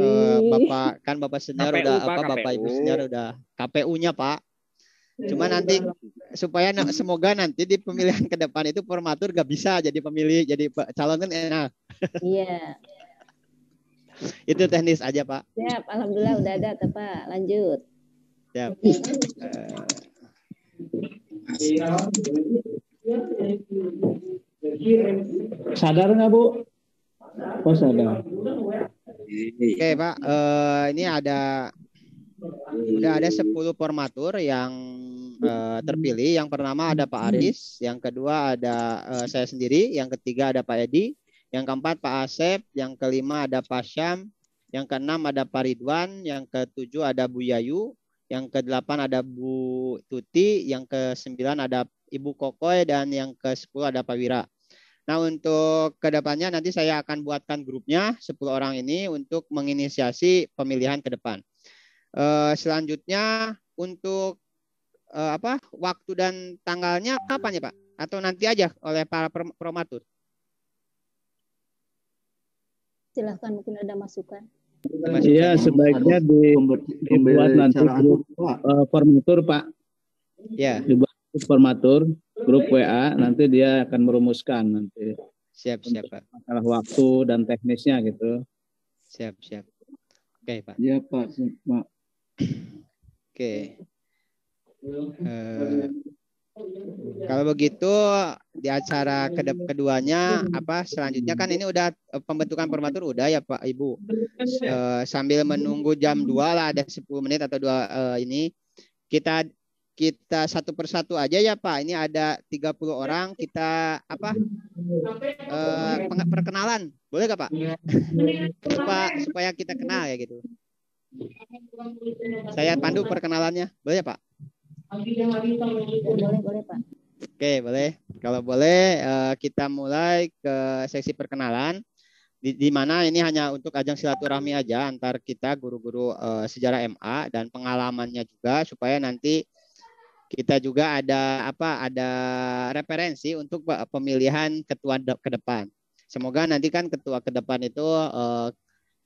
Bapak senior KPU, udah Pak, Bapak Ibu KPU. senior udah KPU-nya Pak. Cuma nanti supaya semoga nanti di pemilihan ke depan itu formatur gak bisa jadi pemilih, jadi calon kan enak. Iya. Itu teknis aja Pak. Siap, alhamdulillah udah ada tuh Pak. Lanjut. Siap. Sadar nggak Bu? Oh sadar. Oke Pak, ini udah ada 10 formatur yang terpilih. Yang pertama ada Pak Aris, yang kedua ada saya sendiri, yang ketiga ada Pak Edi, yang keempat Pak Asep, yang kelima ada Pak Syam, yang keenam ada Pak Ridwan, yang ketujuh ada Bu Yayu, yang kedelapan ada Bu Tuti, yang kesembilan ada Ibu Kokoy, dan yang ke-10 ada Pak Wira. Nah, untuk kedepannya nanti saya akan buatkan grupnya 10 orang ini untuk menginisiasi pemilihan ke depan. Selanjutnya untuk waktu dan tanggalnya kapan ya Pak? Atau nanti aja oleh para promatur? Silahkan, mungkin ada masukan. Iya, sebaiknya dibuat nanti grup formatur Pak. Ya. Dibuat formatur grup WA, nanti dia akan merumuskan nanti. Siap Pak. Masalah waktu dan teknisnya gitu. Siap. Oke Pak. Iya Pak. Oke. Kalau begitu di acara keduanya selanjutnya kan ini udah pembentukan formatur udah ya Pak Ibu. Sambil menunggu jam 2 lah, ada 10 menit atau 2 ini kita satu persatu aja ya Pak. Ini ada 30 orang, kita perkenalan. Boleh gak Pak? supaya kita kenal ya gitu. Saya pandu perkenalannya. Boleh ya Pak? Boleh Pak. Oke, boleh. Kalau boleh kita mulai ke sesi perkenalan. Di mana ini hanya untuk ajang silaturahmi aja antar kita guru-guru sejarah MA dan pengalamannya juga supaya nanti kita juga ada referensi untuk pemilihan ketua ke depan. Semoga nanti kan ketua ke depan itu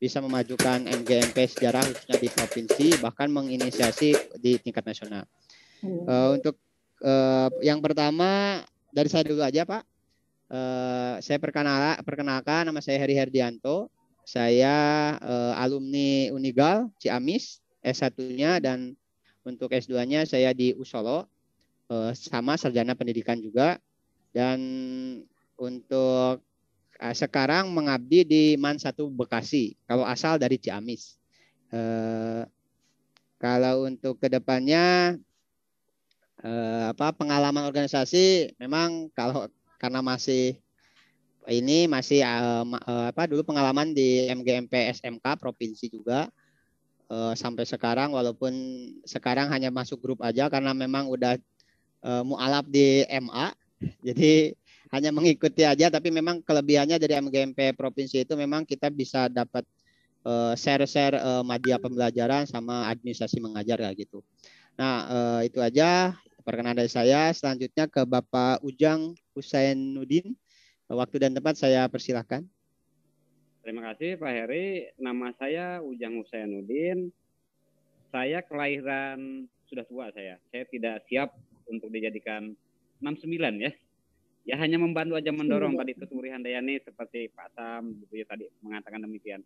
bisa memajukan MGMP sejarah khususnya di provinsi, bahkan menginisiasi di tingkat nasional. Untuk yang pertama dari saya dulu aja Pak. Saya perkenalkan, nama saya Heri Herdianto. Saya alumni Unigal Ciamis S1-nya, dan untuk S2-nya saya di Usolo, sama sarjana pendidikan juga. Dan untuk sekarang mengabdi di MAN 1 Bekasi, kalau asal dari Ciamis. Kalau untuk kedepannya pengalaman organisasi memang karena masih dulu pengalaman di MGMP SMK provinsi juga sampai sekarang, walaupun sekarang hanya masuk grup aja karena memang udah mualaf di MA, jadi hanya mengikuti aja. Tapi memang kelebihannya dari MGMP provinsi itu memang kita bisa dapat share media pembelajaran sama administrasi mengajar kayak gitu. Nah, itu aja perkenalan dari saya. Selanjutnya ke Bapak Ujang Husainuddin. Waktu dan tempat saya persilahkan. Terima kasih Pak Heri. Nama saya Ujang Husainuddin. Saya kelahiran sudah tua saya. Saya tidak siap untuk dijadikan 69 ya. Ya hanya membantu aja mendorong tadi itu Muri Handayani seperti Pak Sam gitu ya, tadi mengatakan demikian.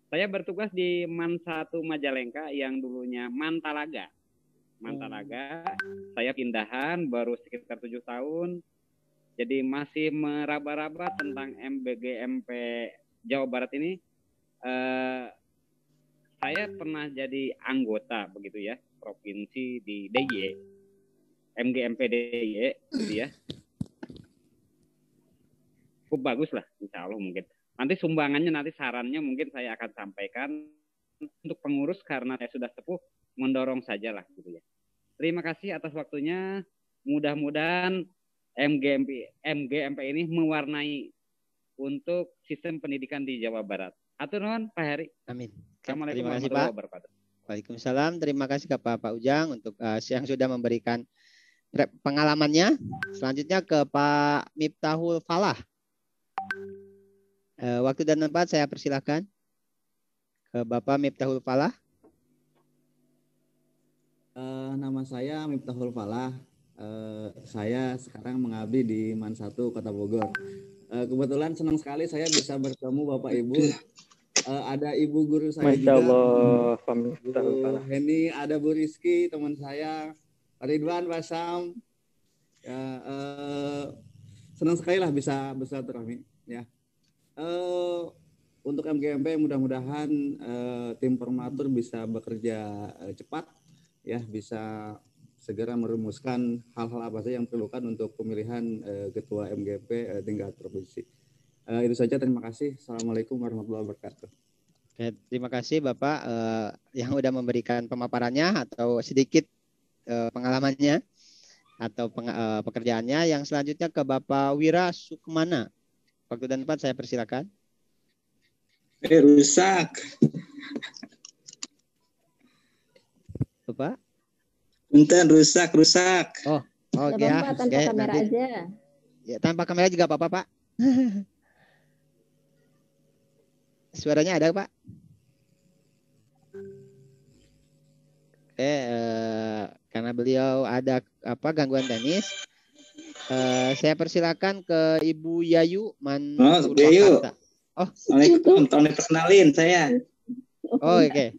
Saya bertugas di MAN 1 Majalengka yang dulunya MAN Talaga. Saya pindahan baru sekitar 7 tahun. Jadi masih meraba-raba tentang MBGMP Jawa Barat ini. Saya pernah jadi anggota begitu ya, provinsi di DIY, MGMP DIY gitu ya. Cukup bagus lah, insya Allah mungkin. Nanti sumbangannya, nanti sarannya mungkin saya akan sampaikan untuk pengurus karena saya sudah sepuh, mendorong sajalah gitu ya. Terima kasih atas waktunya. Mudah-mudahan MGMP ini mewarnai untuk sistem pendidikan di Jawa Barat. Atur nuhun Pak Heri. Amin. Assalamualaikum Terima kasih Pak. Waalaikumsalam. Terima kasih ke Pak Ujang untuk yang sudah memberikan pengalamannya. Selanjutnya ke Pak Miftahul Falah. Waktu dan tempat saya persilahkan ke Bapak Miftahul Falah. Nama saya Miftahul Falah. Saya sekarang mengabdi di MAN 1 Kota Bogor. Kebetulan senang sekali saya bisa bertemu Bapak Ibu. Ada Ibu guru saya Masya juga. Allah, Pak Miftahul Bu Falah. Heni, ada Bu Rizky, teman saya. Pak Ridwan, Pak Sam. Ya, senang sekali lah bisa bersilaturahmi. Ya. Untuk MGMP mudah-mudahan tim formatur bisa bekerja cepat, ya, bisa segera merumuskan hal-hal apa saja yang diperlukan untuk pemilihan ketua MGMP tingkat provinsi. Itu saja, terima kasih. Assalamualaikum warahmatullahi wabarakatuh. Oke, terima kasih Bapak yang sudah memberikan pemaparannya atau sedikit pengalamannya atau pekerjaannya. Yang selanjutnya ke Bapak Wira Sukmana. Waktu dan tempat saya persilakan. Rusak. Bapak? Punten, rusak. Oh, oke ya. Tanpa kamera nanti aja. Ya, tanpa kamera juga apa-apa, Pak. Suaranya ada, Pak? Oke, karena beliau ada gangguan teknis, saya persilakan ke Ibu Yayu Man Purwakarta. Oh, Assalamualaikum, tolong diperkenalin saya. Oh, oke.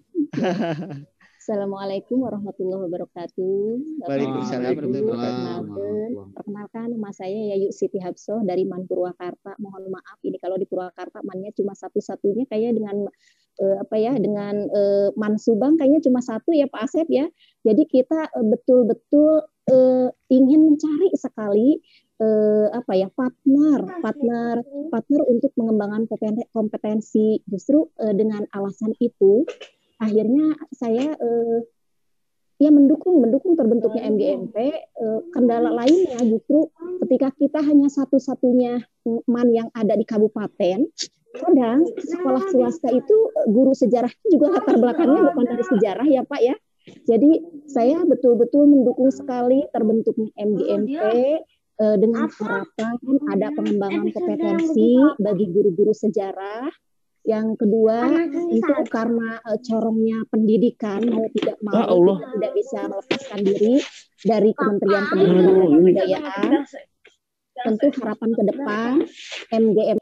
Assalamualaikum warahmatullahi wabarakatuh. Waalaikumsalam warahmatullahi wabarakatuh. Perkenalkan, nama saya Yayu Siti Habsoh dari MAN Purwakarta. Mohon maaf, ini kalau di Purwakarta MAN-nya cuma satu-satunya, kayak dengan dengan MAN Subang kayaknya cuma satu ya Pak Asep ya. Jadi kita betul-betul ingin mencari sekali partner untuk mengembangkan kompetensi. Justru dengan alasan itu akhirnya saya mendukung terbentuknya MGMP. Kendala lainnya justru ketika kita hanya satu-satunya MAN yang ada di kabupaten, kadang sekolah swasta itu guru sejarah juga latar belakangnya bukan dari sejarah ya Pak ya. Jadi saya betul-betul mendukung sekali terbentuknya MGMP dengan harapan ada pengembangan kompetensi bagi guru-guru sejarah. Yang kedua, itu karena corongnya pendidikan, mau tidak mau kita tidak bisa melepaskan diri dari Kementerian Pendidikan dan Kebudayaan. Tentu harapan ke depan MGM.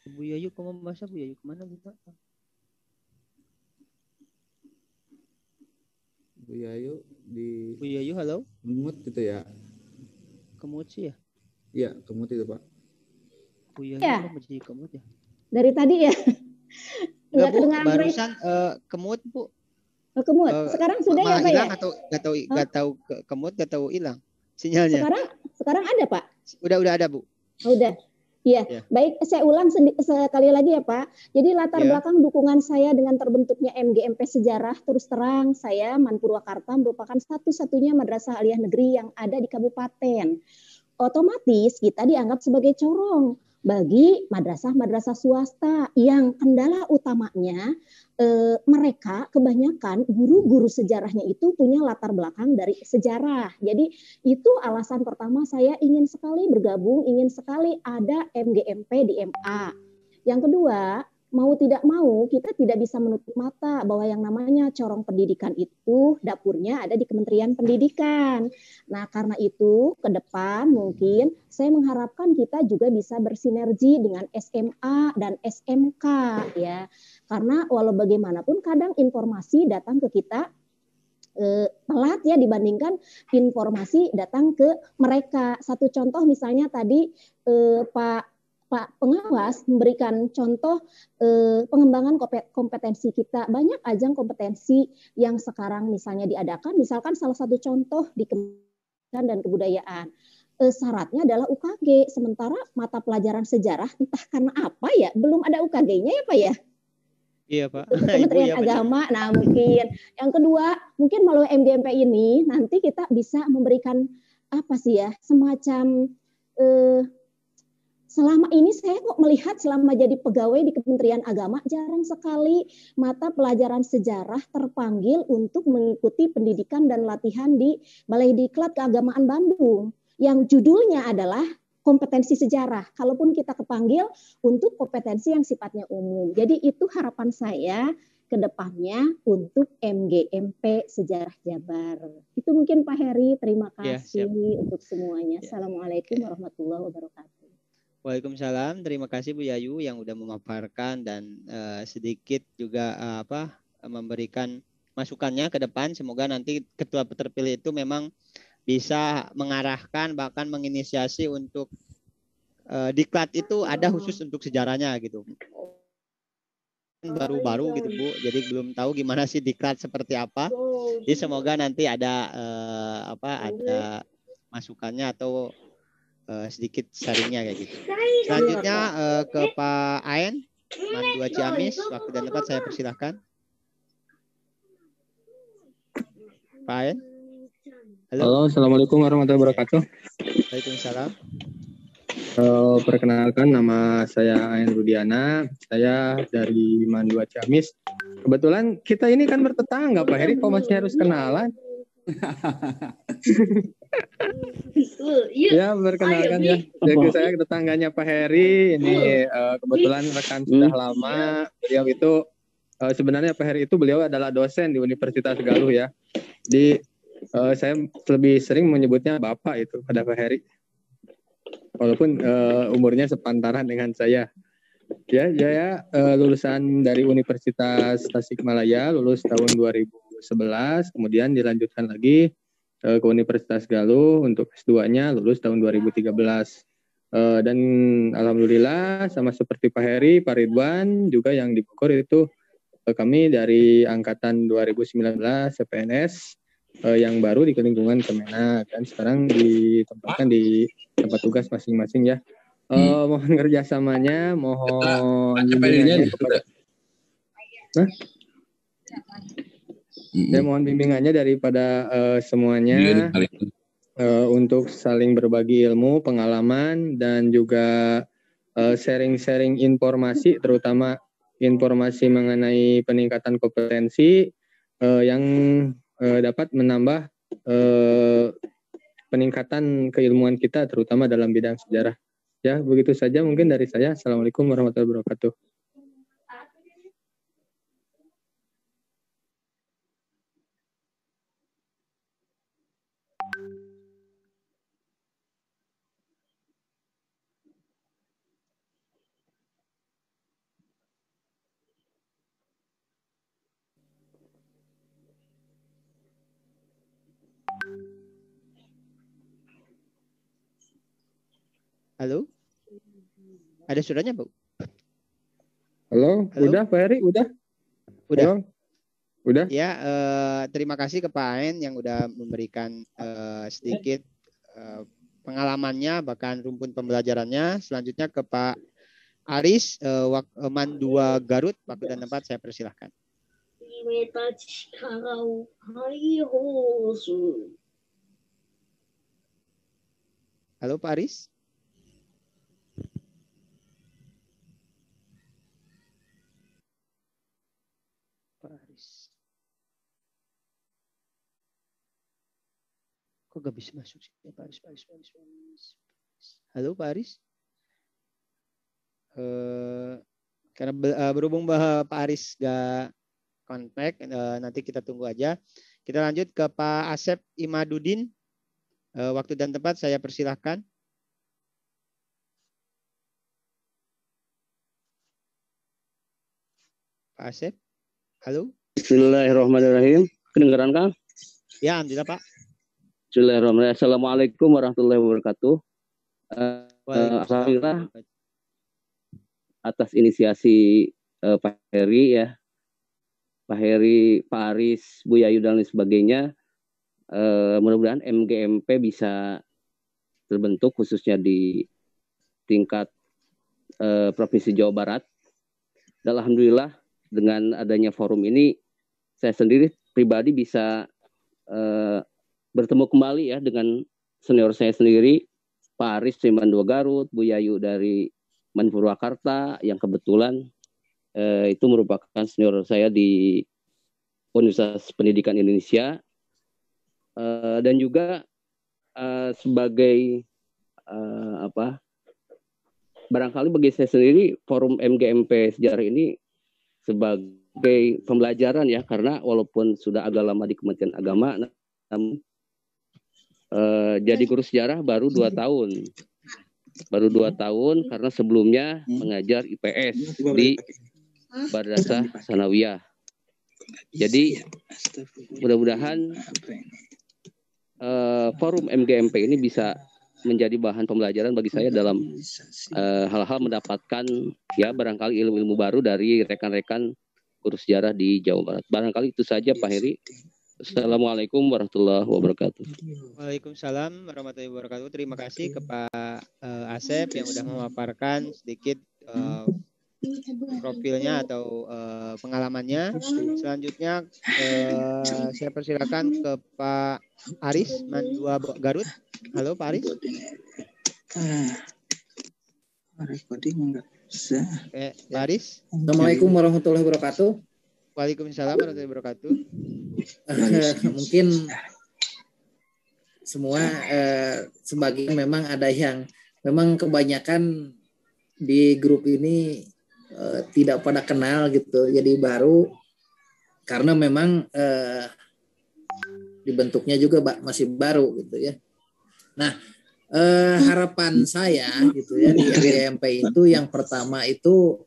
Bu Yayu, kamu bahasa Bu Yayu kemana Bu Pak? Bu Yayu di. Bu Yayu, halo. Kemut gitu ya? Kemut sih ya? Iya, kemut itu Pak. Bu Yayu Ya. kok jadi kemut ya? Dari tadi ya. Enggak Bu, barusan kemut Bu. Kemut. Sekarang sudah ya Pak ya? Atau nggak tahu kemut, nggak tahu hilang sinyalnya. Sekarang ada Pak? Udah ada Bu. Udah. Iya, baik. Saya ulang sekali lagi ya Pak. Jadi latar belakang dukungan saya dengan terbentuknya MGMP Sejarah, terus terang saya MAN Purwakarta merupakan satu-satunya madrasah aliyah negeri yang ada di kabupaten. Otomatis kita dianggap sebagai corong bagi madrasah-madrasah swasta yang kendala utamanya mereka kebanyakan guru-guru sejarahnya itu punya latar belakang dari sejarah. Jadi itu alasan pertama saya ingin sekali bergabung, ingin sekali ada MGMP di MA. Yang kedua, mau tidak mau kita tidak bisa menutup mata bahwa yang namanya corong pendidikan itu dapurnya ada di Kementerian Pendidikan. Nah, karena itu ke depan mungkin saya mengharapkan kita juga bisa bersinergi dengan SMA dan SMK ya. Karena walau bagaimanapun kadang informasi datang ke kita telat ya dibandingkan informasi datang ke mereka. Satu contoh misalnya tadi Pak pengawas memberikan contoh pengembangan kompetensi kita. Banyak ajang kompetensi yang sekarang misalnya diadakan, misalkan salah satu contoh di Kementerian dan Kebudayaan. Syaratnya adalah UKG, sementara mata pelajaran sejarah entah karena apa ya, belum ada UKG-nya ya Pak ya? Iya Pak. Kementerian Agama, nah mungkin. Yang kedua, mungkin melalui MGMP ini nanti kita bisa memberikan apa sih ya, semacam Selama ini saya kok melihat selama jadi pegawai di Kementerian Agama jarang sekali mata pelajaran sejarah terpanggil untuk mengikuti pendidikan dan latihan di Balai Diklat Keagamaan Bandung yang judulnya adalah kompetensi sejarah. Kalaupun kita kepanggil untuk kompetensi yang sifatnya umum. Jadi itu harapan saya ke depannya untuk MGMP Sejarah Jabar. Itu mungkin Pak Heri, terima kasih untuk semuanya. Assalamualaikum warahmatullahi wabarakatuh. Waalaikumsalam, terima kasih Bu Yayu yang udah memaparkan dan sedikit juga memberikan masukannya ke depan. Semoga nanti ketua terpilih itu memang bisa mengarahkan bahkan menginisiasi untuk diklat itu ada khusus untuk sejarahnya gitu. Baru-baru gitu Bu, jadi belum tahu gimana sih diklat seperti apa. Jadi semoga nanti ada ada masukannya atau sedikit sharingnya kayak gitu. Selanjutnya ke Pak Aen, Mandua Ciamis, waktu dan tempat saya persilahkan. Pak Aen. Halo, Assalamualaikum warahmatullahi wabarakatuh. Waalaikumsalam. Perkenalkan, nama saya Aen Rudiana, saya dari Mandua Ciamis. Kebetulan kita ini kan bertetangga, Pak Heri, kok masih harus kenalan? Ya, perkenalkan ya. Jadi saya tetangganya Pak Heri, ini kebetulan rekan sudah lama. Beliau itu sebenarnya Pak Heri itu beliau adalah dosen di Universitas Galuh ya. Jadi saya lebih sering menyebutnya Bapak itu pada Pak Heri. Walaupun umurnya sepantaran dengan saya. Ya, saya lulusan dari Universitas Tasikmalaya, lulus tahun 2011, kemudian dilanjutkan lagi ke Universitas Galuh untuk S2-nya, lulus tahun 2013. Dan alhamdulillah sama seperti Pak Heri, Pak Ridwan juga yang di Bogor itu kami dari angkatan 2019 CPNS yang baru di lingkungan Kemenak dan sekarang ditempatkan di tempat tugas masing-masing ya. Mohon kerjasamanya, mohon bimbingannya kepada mohon bimbingannya daripada semuanya untuk saling berbagi ilmu, pengalaman dan juga sharing-sharing informasi, terutama informasi mengenai peningkatan kompetensi yang dapat menambah peningkatan keilmuan kita terutama dalam bidang sejarah. Ya, begitu saja mungkin dari saya. Assalamualaikum warahmatullahi wabarakatuh. Halo? Ada suaranya, Bu? Halo? Udah, Pak Heri? Udah? Udah. Halo? Udah? Ya, terima kasih ke Pak Aen yang udah memberikan sedikit pengalamannya, bahkan rumpun pembelajarannya. Selanjutnya ke Pak Aris, Mandua Garut, waktu dan tempat saya persilahkan. Halo Pak Aris. Kok gak bisa masuk sih Pak Aris? Halo Pak Aris. Karena berhubung Pak Aris gak kontak, nanti kita tunggu aja. Kita lanjut ke Pak Asep Imadudin. Waktu dan tempat saya persilahkan. Pak Asep. Halo. Bismillahirrahmanirrahim. Kedengaran Kang? Ya, alhamdulillah Pak. Bismillahirrahmanirrahim. Assalamualaikum warahmatullahi wabarakatuh. Alhamdulillah atas inisiasi Pak Heri ya, Pak Heri, Pak Aris, Bu Yayu dan lain sebagainya. Mudah-mudahan MGMP bisa terbentuk khususnya di tingkat Provinsi Jawa Barat. Dan alhamdulillah dengan adanya forum ini, saya sendiri pribadi bisa bertemu kembali ya dengan senior saya sendiri Pak Aris dari Man 2 Garut, Bu Yayu dari Man Purwakarta yang kebetulan itu merupakan senior saya di Universitas Pendidikan Indonesia, dan juga sebagai barangkali bagi saya sendiri forum MGMP sejarah ini sebagai pembelajaran ya, karena walaupun sudah agak lama di Kementerian Agama, namun jadi guru sejarah baru 2 tahun. Baru 2 tahun karena sebelumnya mengajar IPS di Madrasah Sanawiyah. Jadi mudah-mudahan forum MGMP ini bisa menjadi bahan pembelajaran bagi saya dalam hal-hal mendapatkan ya barangkali ilmu-ilmu baru dari rekan-rekan guru sejarah di Jawa Barat. Barangkali itu saja Pak Heri. Assalamualaikum warahmatullahi wabarakatuh. Waalaikumsalam warahmatullahi wabarakatuh. Terima kasih ke Pak Asep yang sudah memaparkan sedikit profilnya atau pengalamannya. Selanjutnya saya persilakan ke Pak Aris Man 2 Garut. Halo Pak Aris. Recording enggak bisa. Pak Aris. Assalamualaikum warahmatullahi wabarakatuh. Waalaikumsalam warahmatullahi wabarakatuh. Mungkin semua sebagian memang ada yang memang kebanyakan di grup ini tidak pada kenal gitu, jadi baru karena memang dibentuknya juga masih baru gitu ya. Nah, harapan saya gitu ya di MGMP itu yang pertama itu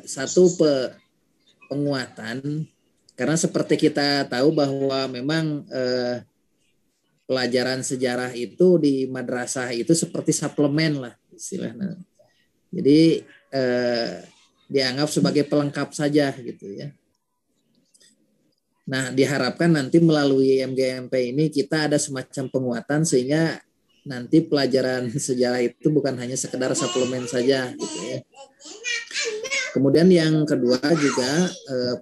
satu penguatan, karena seperti kita tahu bahwa memang pelajaran sejarah itu di madrasah itu seperti suplemen lah istilahnya. Jadi dianggap sebagai pelengkap saja gitu ya. Nah, diharapkan nanti melalui MGMP ini kita ada semacam penguatan sehingga nanti pelajaran sejarah itu bukan hanya sekedar suplemen saja gitu ya. Kemudian yang kedua juga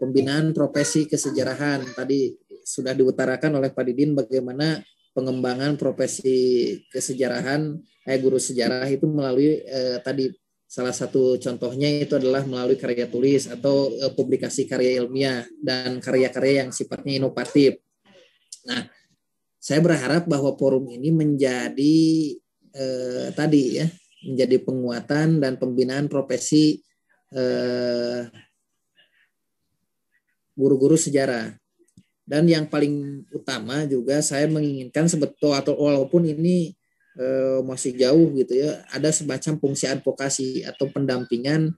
pembinaan profesi kesejarahan. Tadi sudah diutarakan oleh Pak Didin bagaimana pengembangan profesi kesejarahan guru sejarah itu melalui tadi salah satu contohnya itu adalah melalui karya tulis atau publikasi karya ilmiah dan karya-karya yang sifatnya inovatif. Nah, saya berharap bahwa forum ini menjadi tadi ya, menjadi penguatan dan pembinaan profesi guru-guru sejarah. Dan yang paling utama juga saya menginginkan sebetulnya, atau walaupun ini masih jauh gitu ya, ada semacam fungsi advokasi atau pendampingan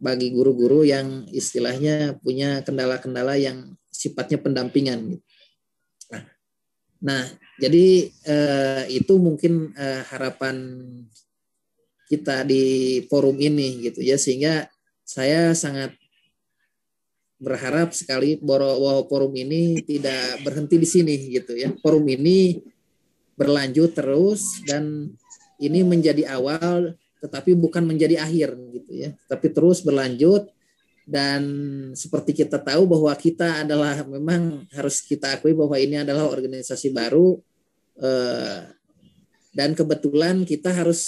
bagi guru-guru yang istilahnya punya kendala-kendala yang sifatnya pendampingan gitu. Nah, jadi itu mungkin harapan kita di forum ini gitu ya, sehingga saya sangat berharap sekali bahwa forum ini tidak berhenti di sini gitu ya. Forum ini berlanjut terus dan ini menjadi awal tetapi bukan menjadi akhir gitu ya. Tapi terus berlanjut, dan seperti kita tahu bahwa kita adalah memang harus kita akui bahwa ini adalah organisasi baru, dan kebetulan kita harus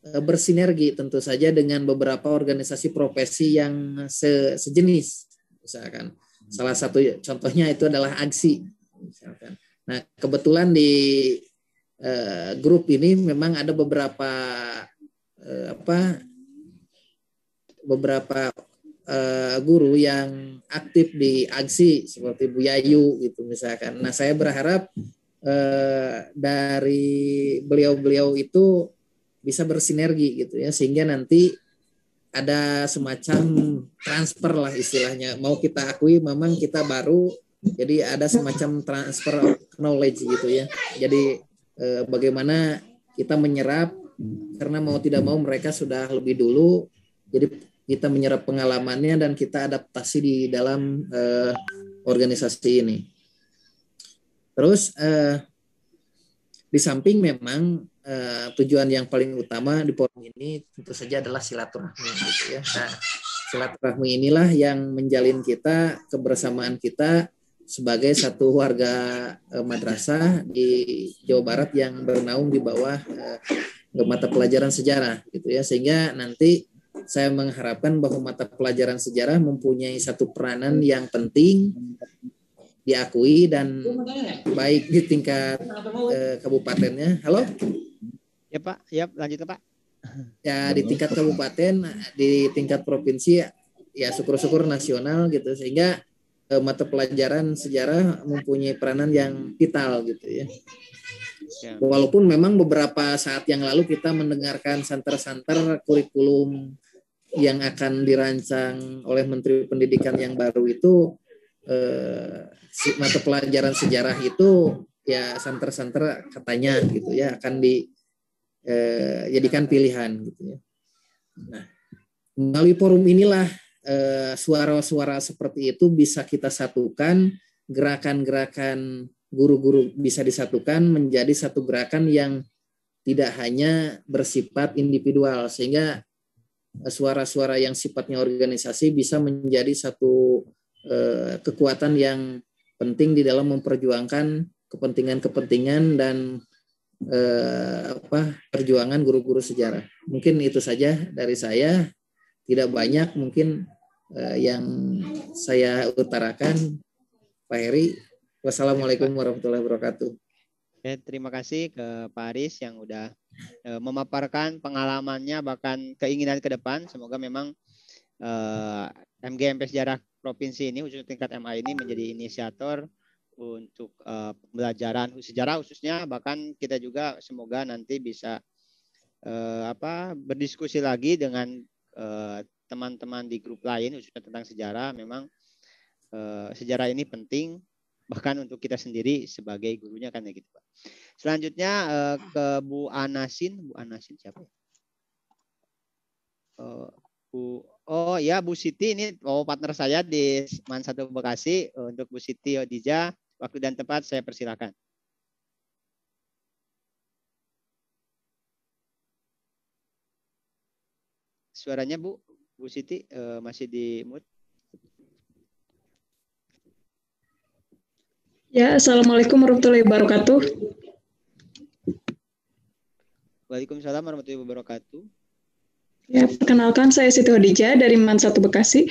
bersinergi tentu saja dengan beberapa organisasi profesi yang sejenis. Misalkan salah satu contohnya itu adalah AGSI misalkan. Nah, kebetulan di grup ini memang ada beberapa guru yang aktif di AGSI seperti Bu Yayu gitu misalkan. Nah, saya berharap dari beliau-beliau itu bisa bersinergi gitu ya, sehingga nanti ada semacam transfer lah istilahnya. Mau kita akui memang kita baru, jadi ada semacam transfer knowledge gitu ya. Jadi bagaimana kita menyerap, karena mau tidak mau mereka sudah lebih dulu, jadi kita menyerap pengalamannya dan kita adaptasi di dalam organisasi ini. Terus di samping memang tujuan yang paling utama di forum ini tentu saja adalah silaturahmi gitu ya. Nah, silaturahmi inilah yang menjalin kita, kebersamaan kita, sebagai satu warga madrasah di Jawa Barat yang bernaung di bawah mata pelajaran sejarah gitu ya, sehingga nanti saya mengharapkan bahwa mata pelajaran sejarah mempunyai satu peranan yang penting diakui dan baik di tingkat kabupatennya. Halo? Ya Pak, ya lanjut Pak. Ya di tingkat kabupaten, di tingkat provinsi, ya syukur-syukur nasional gitu, sehingga mata pelajaran sejarah mempunyai peranan yang vital gitu ya. Walaupun memang beberapa saat yang lalu kita mendengarkan santer-santer kurikulum yang akan dirancang oleh Menteri Pendidikan yang baru itu, mata pelajaran sejarah itu ya santer-santer katanya gitu ya akan dijadikan pilihan gitu ya. Nah, melalui forum inilah suara-suara seperti itu bisa kita satukan, gerakan-gerakan guru-guru bisa disatukan menjadi satu gerakan yang tidak hanya bersifat individual, sehingga suara-suara yang sifatnya organisasi bisa menjadi satu kekuatan yang penting di dalam memperjuangkan kepentingan-kepentingan dan perjuangan guru-guru sejarah. Mungkin itu saja dari saya. Tidak banyak mungkin yang saya utarakan, Pak Heri. Wassalamualaikum warahmatullahi wabarakatuh. Ya, terima kasih ke Pak Aris yang udah memaparkan pengalamannya bahkan keinginan ke depan. Semoga memang MGMP Sejarah Provinsi ini khususnya tingkat MA ini menjadi inisiator untuk pembelajaran sejarah khususnya, bahkan kita juga semoga nanti bisa berdiskusi lagi dengan teman-teman di grup lain khususnya tentang sejarah. Memang sejarah ini penting bahkan untuk kita sendiri sebagai gurunya kan ya gitu Pak. Selanjutnya ke Bu Anasin. Bu Anasin siapa? Bu Siti ini partner saya di Man 1 Bekasi. Untuk Bu Siti Odija, waktu dan tempat saya persilakan. Suaranya Bu Siti masih di mute. Ya, Assalamualaikum warahmatullahi wabarakatuh. Waalaikumsalam warahmatullahi wabarakatuh. Ya, perkenalkan saya Siti Hodija dari Man 1 Bekasi.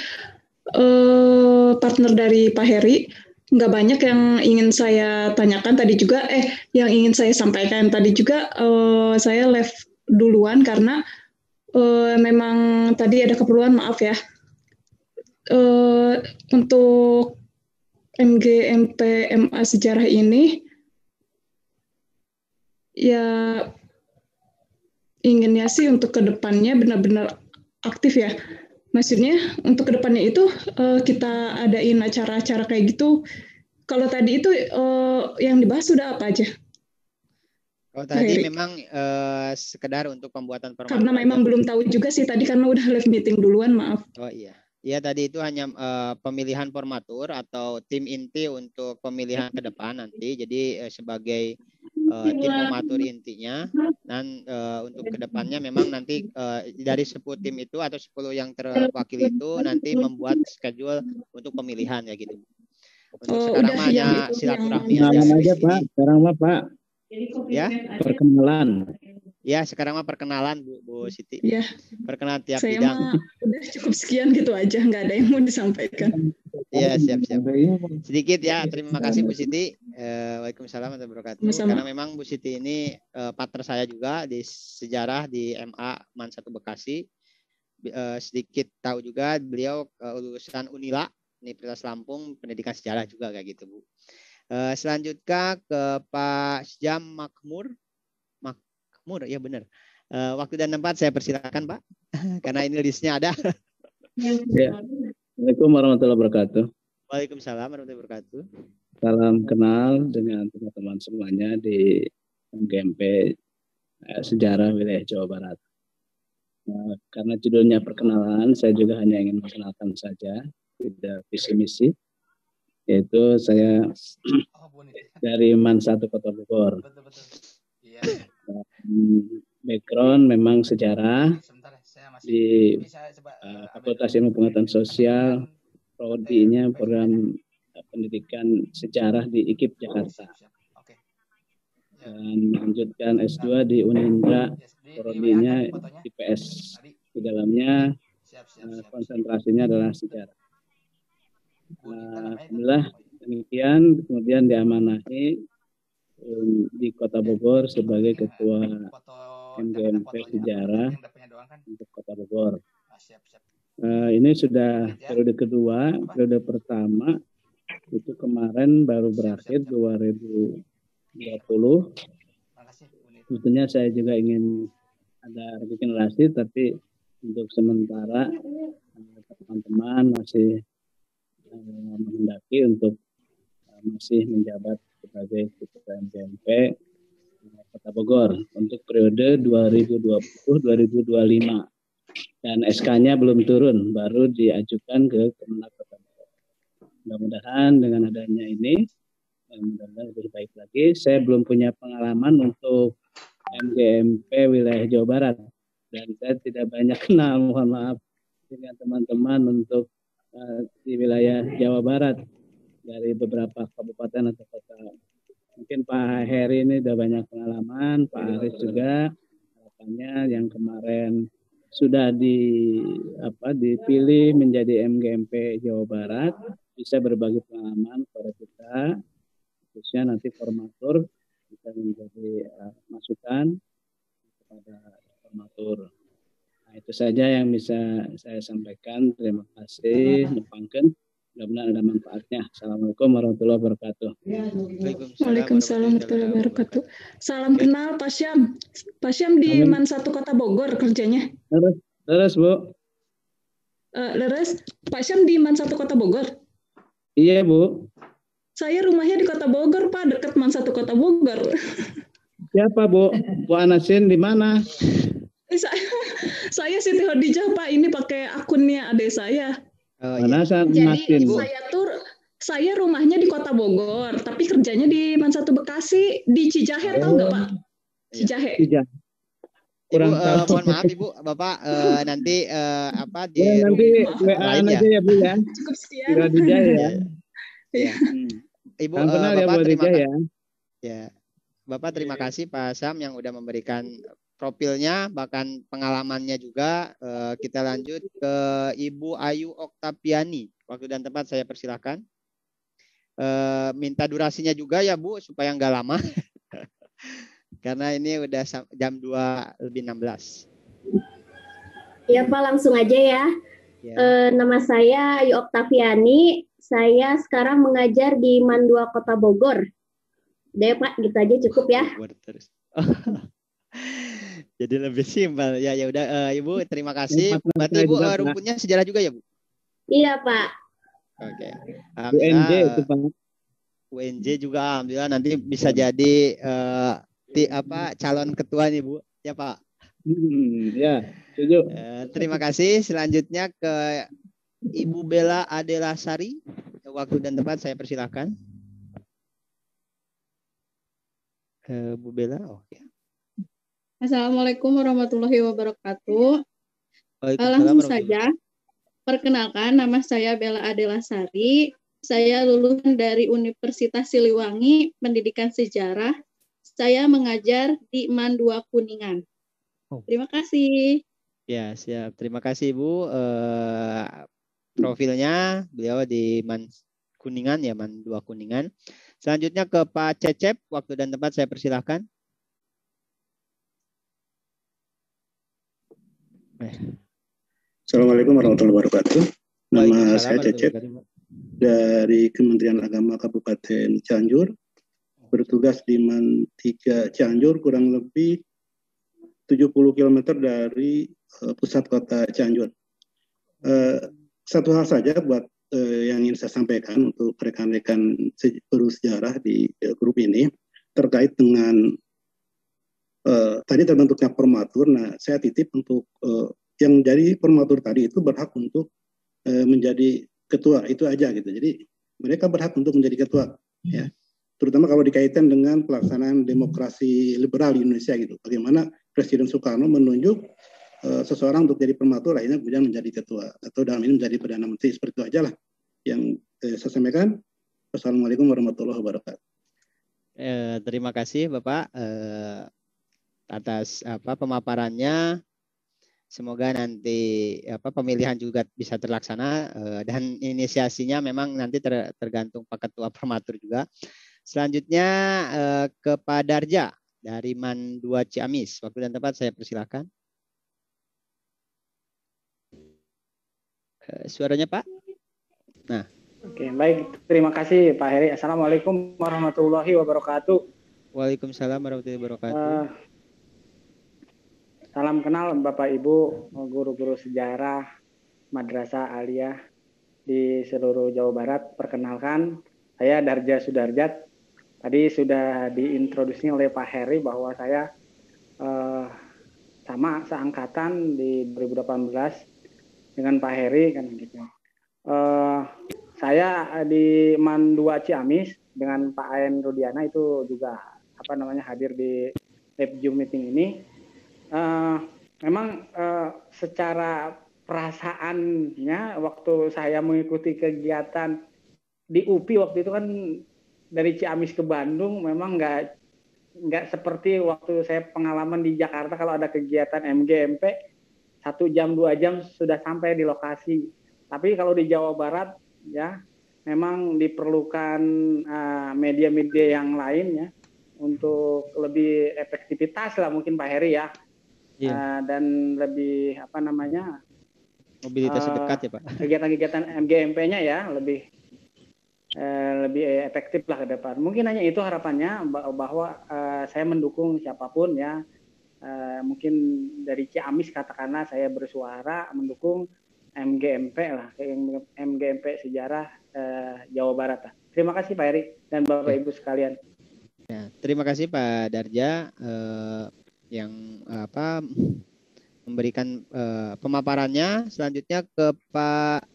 Partner dari Pak Heri. Nggak banyak yang ingin saya tanyakan tadi juga, yang ingin saya sampaikan tadi juga, saya live duluan karena memang tadi ada keperluan, maaf ya. Untuk MGMP MA Sejarah ini, ya inginnya sih untuk kedepannya benar-benar aktif ya. Maksudnya untuk kedepannya itu kita adain acara-acara kayak gitu. Kalau tadi itu yang dibahas sudah apa aja? Kalau tadi memang sekedar untuk pembuatan permata. Karena memang belum tahu juga sih tadi karena udah live meeting duluan, maaf. Oh iya. Ya tadi itu hanya pemilihan formatur atau tim inti untuk pemilihan ke depan nanti. Jadi sebagai tim formatur intinya, dan untuk kedepannya memang nanti dari 10 tim itu atau 10 yang terwakili itu nanti membuat schedule untuk pemilihan ya gitu. Untuk sekarang hanya silaturahmi aja Pak. Sekarang Pak. Ya. Perkenalan. Ya, sekarang mah perkenalan Bu Siti. Ya. Perkenalan tiap saya bidang. Udah cukup sekian gitu aja, nggak ada yang mau disampaikan. Iya, siap. Sedikit ya, terima kasih Bu Siti. Waalaikumsalam warahmatullahi wabarakatuh. Karena memang Bu Siti ini partner saya juga di sejarah di MA Man 1 Bekasi. Sedikit tahu juga beliau lulusan Unila, Universitas Lampung, pendidikan sejarah juga kayak gitu Bu. Selanjutnya ke Pak Syam Makmur, ya benar. Waktu dan tempat saya persilakan Pak, karena ini listnya ada. Ya. Assalamualaikum warahmatullahi wabarakatuh. Waalaikumsalam warahmatullahi wabarakatuh. Salam kenal dengan teman-teman semuanya di MGMP Sejarah Wilayah Jawa Barat. Karena judulnya perkenalan, saya juga hanya ingin memperkenalkan saja, tidak visi misi. Yaitu saya dari Man 1 Kota Bogor. Background memang sejarah di Fakultas Ilmu Pengetahuan Sosial, prodinya program pendidikan sejarah di IKIP Jakarta. Dan melanjutkan S2 di Unindra, prodinya IPS. Di dalamnya konsentrasinya adalah sejarah. Alhamdulillah demikian, kemudian diamanahi di Kota Bogor sebagai Ketua MGMP Sejarah untuk Kota Bogor. Ini sudah periode kedua. Periode pertama itu kemarin baru berakhir 2020. Tentunya saya juga ingin ada regenerasi, tapi untuk sementara teman-teman masih menghendaki untuk masih menjabat sebagai Ketua MGMP Kota Bogor untuk periode 2020-2025. Dan SK-nya belum turun, baru diajukan ke Kemenak Kota Bogor. Mudah-mudahan dengan adanya ini, mudah-mudahan lebih baik lagi. Saya belum punya pengalaman untuk MGMP wilayah Jawa Barat, dan saya tidak banyak kenal, mohon maaf, dengan teman-teman untuk di wilayah Jawa Barat dari beberapa kabupaten atau kota. Mungkin Pak Heri ini sudah banyak pengalaman, Pak Aris juga, harapannya yang kemarin sudah dipilih menjadi MGMP Jawa Barat bisa berbagi pengalaman kepada kita, khususnya nanti formatur bisa menjadi masukan kepada formatur. Nah, itu saja yang bisa saya sampaikan. Terima kasih. Nepangkeun. Mudah-mudahan ada manfaatnya. Assalamualaikum warahmatullahi wabarakatuh. Waalaikumsalam warahmatullahi wabarakatuh. Salam kenal Pak Syam. Pak Syam di Man 1 Kota Bogor kerjanya. Leres, Bu. Leres. Pak Syam di Man 1 Kota Bogor. Iya, Bu. Saya rumahnya di Kota Bogor, Pak, dekat Man 1 Kota Bogor. Siapa, Bu? Bu Anasin di mana? Saya Siti Hodijah, Pak. Ini pakai akunnya adik saya. Mana Jadi saya rumahnya di Kota Bogor, tapi kerjanya di Man 1 Bekasi, di Cijahe, tahu nggak, Pak? Cijahe. Kurang tahu. Mohon maaf Ibu, Bapak nanti di nanti WA aja ya Bu ya. Cukup sekian. Tidak dijaya ya. Ya. Ibu Bapak terima kasih. Ya. Bapak terima kasih Pak Sam yang udah memberikan profilnya, bahkan pengalamannya juga. Kita lanjut ke Ibu Ayu Oktaviani. Waktu dan tempat saya persilahkan. Minta durasinya juga ya Bu, supaya nggak lama. Karena ini udah jam 2:16. Ya Pak, langsung aja ya. Nama saya Ayu Oktaviani. Saya sekarang mengajar di Man 2 Kota Bogor. Udah ya Pak, gitu aja cukup ya. Jadi lebih simpel ya. Ya udah Ibu, terima kasih. Berarti Ibu rumputnya sejarah juga ya Bu? Iya Pak. Oke. UNJ itu Pak. UNJ juga alhamdulillah nanti bisa jadi calon ketua nih Bu. Ya Pak. Ya, setuju. Terima kasih. Selanjutnya ke Ibu Bella Adela Sari. Waktu dan tempat saya persilahkan. Bu Bella, oke. Assalamualaikum warahmatullahi wabarakatuh. Langsung saja, perkenalkan nama saya Bella Adela Sari. Saya lulusan dari Universitas Siliwangi, Pendidikan Sejarah. Saya mengajar di Man 2 Kuningan. Terima kasih. Ya, siap. Terima kasih Ibu. Profilnya beliau di Man Kuningan ya, Man 2 Kuningan. Selanjutnya ke Pak Cecep, waktu dan tempat saya persilahkan. Assalamualaikum warahmatullahi wabarakatuh. Nama saya Cecep dari Kementerian Agama Kabupaten Cianjur. Bertugas di Man 3 Cianjur, kurang lebih 70 km dari pusat kota Cianjur. Satu hal saja buat yang ingin saya sampaikan untuk rekan-rekan guru sejarah di grup ini terkait dengan tadi terbentuknya formatur. Nah, saya titip untuk yang menjadi formatur tadi itu berhak untuk menjadi ketua, itu aja gitu. Jadi mereka berhak untuk menjadi ketua, ya. Terutama kalau dikaitkan dengan pelaksanaan demokrasi liberal di Indonesia gitu. Bagaimana Presiden Soekarno menunjuk seseorang untuk jadi formatur, akhirnya kemudian menjadi ketua, atau dalam ini menjadi Perdana Menteri. Seperti itu aja lah yang saya sampaikan. Wassalamualaikum warahmatullahi wabarakatuh. Terima kasih Bapak atas pemaparannya. Semoga nanti pemilihan juga bisa terlaksana dan inisiasinya memang nanti tergantung Pak Ketua Permatur juga. Selanjutnya ke Pak Darja dari MAN 2 Ciamis. Waktu dan tempat saya persilakan. Suaranya Pak. Nah. Oke, baik. Terima kasih Pak Heri. Assalamualaikum warahmatullahi wabarakatuh. Waalaikumsalam warahmatullahi wabarakatuh. Salam kenal Bapak Ibu, guru-guru sejarah, madrasah aliyah di seluruh Jawa Barat. Perkenalkan, saya Darja Sudarjat. Tadi sudah diintroduksi oleh Pak Heri bahwa saya sama seangkatan di 2018 dengan Pak Heri kan gitu. Saya di MAN 2 Ciamis dengan Pak Ayen Rudiana itu juga hadir di live Zoom meeting ini. Memang secara perasaannya waktu saya mengikuti kegiatan di UPI waktu itu kan dari Ciamis ke Bandung memang nggak seperti waktu saya pengalaman di Jakarta kalau ada kegiatan MGMP 1 jam 2 jam sudah sampai di lokasi. Tapi kalau di Jawa Barat ya memang diperlukan media-media yang lain ya untuk lebih efektivitas lah mungkin Pak Heri ya. Dan lebih mobilitas dekat ya Pak. Kegiatan-kegiatan MGMP-nya ya lebih efektif lah ke depan. Mungkin hanya itu harapannya bahwa saya mendukung siapapun ya. Mungkin dari Ciamis katakanlah saya bersuara mendukung MGMP lah, MGMP sejarah Jawa Barat lah. Terima kasih Pak Heri dan Bapak Ibu sekalian. Ya, terima kasih Pak Darja yang memberikan pemaparannya. Selanjutnya ke Pak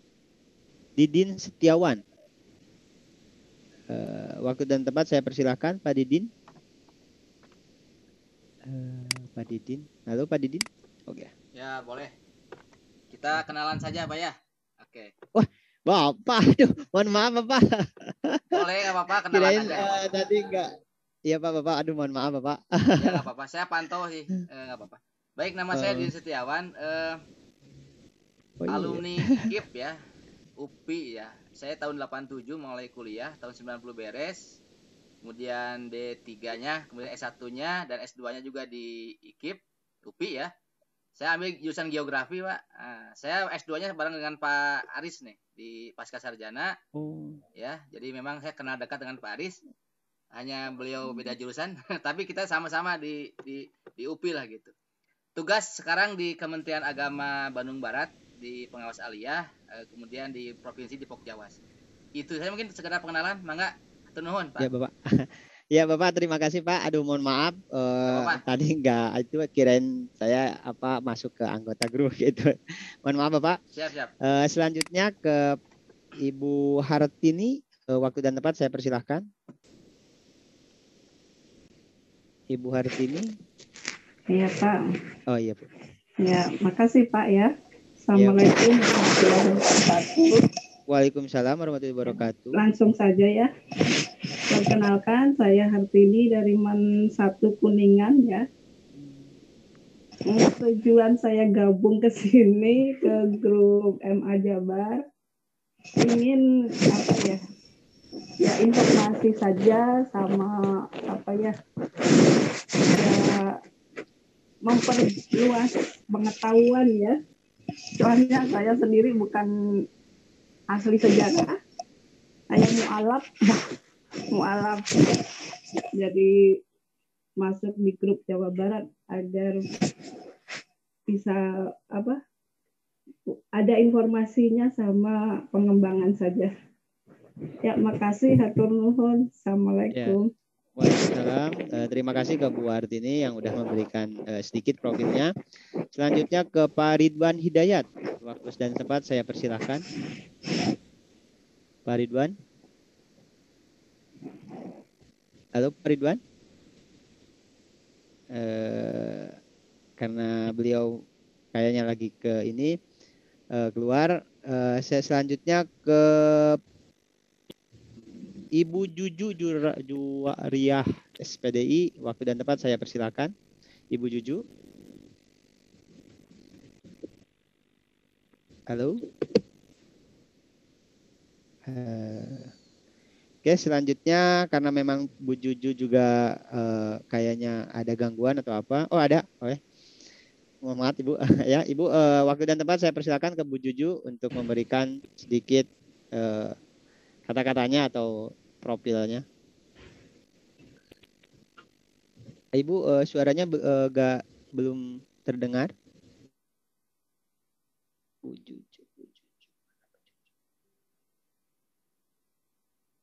Didin Setiawan. Waktu dan tempat saya persilahkan Pak Didin. Pak Didin. Halo Pak Didin. Oke. Ya boleh. Kita kenalan saja Pak ya. Oke. Wah Bapak, aduh, mohon maaf Bapak. Boleh nggak apa-apa kenalan aja. Tadi enggak. Iya Bapak, aduh mohon maaf Bapak. Ya nggak apa-apa, saya pantau sih, nggak apa-apa. Baik, nama saya Didin Setiawan, alumni IKIP ya, UPI ya. Saya tahun 87 mulai kuliah, tahun 90 beres, kemudian D3-nya, kemudian S1-nya dan S2-nya juga di IKIP, UPI ya. Saya ambil jurusan geografi Pak. Saya S2-nya bareng dengan Pak Aris nih di Pasca Sarjana. Ya, jadi memang saya kenal dekat dengan Pak Aris. Hanya beliau beda jurusan, tapi kita sama-sama di UPI lah gitu. Tugas sekarang di Kementerian Agama Bandung Barat di pengawas aliyah, kemudian di provinsi Depok Jawas. Itu saya mungkin sekedar pengenalan, mangga hatur nuhun Pak. Ya Bapak. Ya Bapak, terima kasih Pak. Aduh mohon maaf tadi enggak itu kirain saya masuk ke anggota grup gitu. Mohon maaf Bapak. Siap. Selanjutnya ke Ibu Hartini. Waktu dan tempat saya persilahkan. Ibu Hartini. Iya Pak. Oh iya Bu. Ya, makasih Pak ya. Assalamualaikum warahmatullahi wabarakatuh. Waalaikumsalam warahmatullahi wabarakatuh. Langsung saja ya. Perkenalkan, saya Hartini dari MAN 1 Kuningan ya. Tujuan saya gabung ke sini ke grup MA Jabar ingin ya informasi saja sama memperluas pengetahuan ya. Soalnya saya sendiri bukan asli sejarah, saya mualaf. Jadi masuk di grup Jawa Barat agar bisa ada informasinya sama pengembangan saja. Ya, makasih hatur nuhun. Assalamualaikum. Ya. Waalaikumsalam. Terima kasih ke Bu Hartini yang sudah memberikan sedikit profilnya. Selanjutnya ke Pak Ridwan Hidayat. Waktu dan tempat saya persilahkan. Pak Ridwan. Halo Pak Ridwan. Karena beliau kayaknya lagi ke ini keluar. Saya selanjutnya ke Ibu Juju Juwariah SPDI, waktu dan tempat saya persilakan. Ibu Juju. Halo. Oke, selanjutnya karena memang Bu Juju juga kayaknya ada gangguan atau apa. Oh, ada. Oke. Mohon maaf Ibu. Ya, Ibu, waktu dan tempat saya persilakan ke Bu Juju untuk memberikan sedikit kata-katanya atau profilnya. Ibu, suaranya belum terdengar. Bu Juju.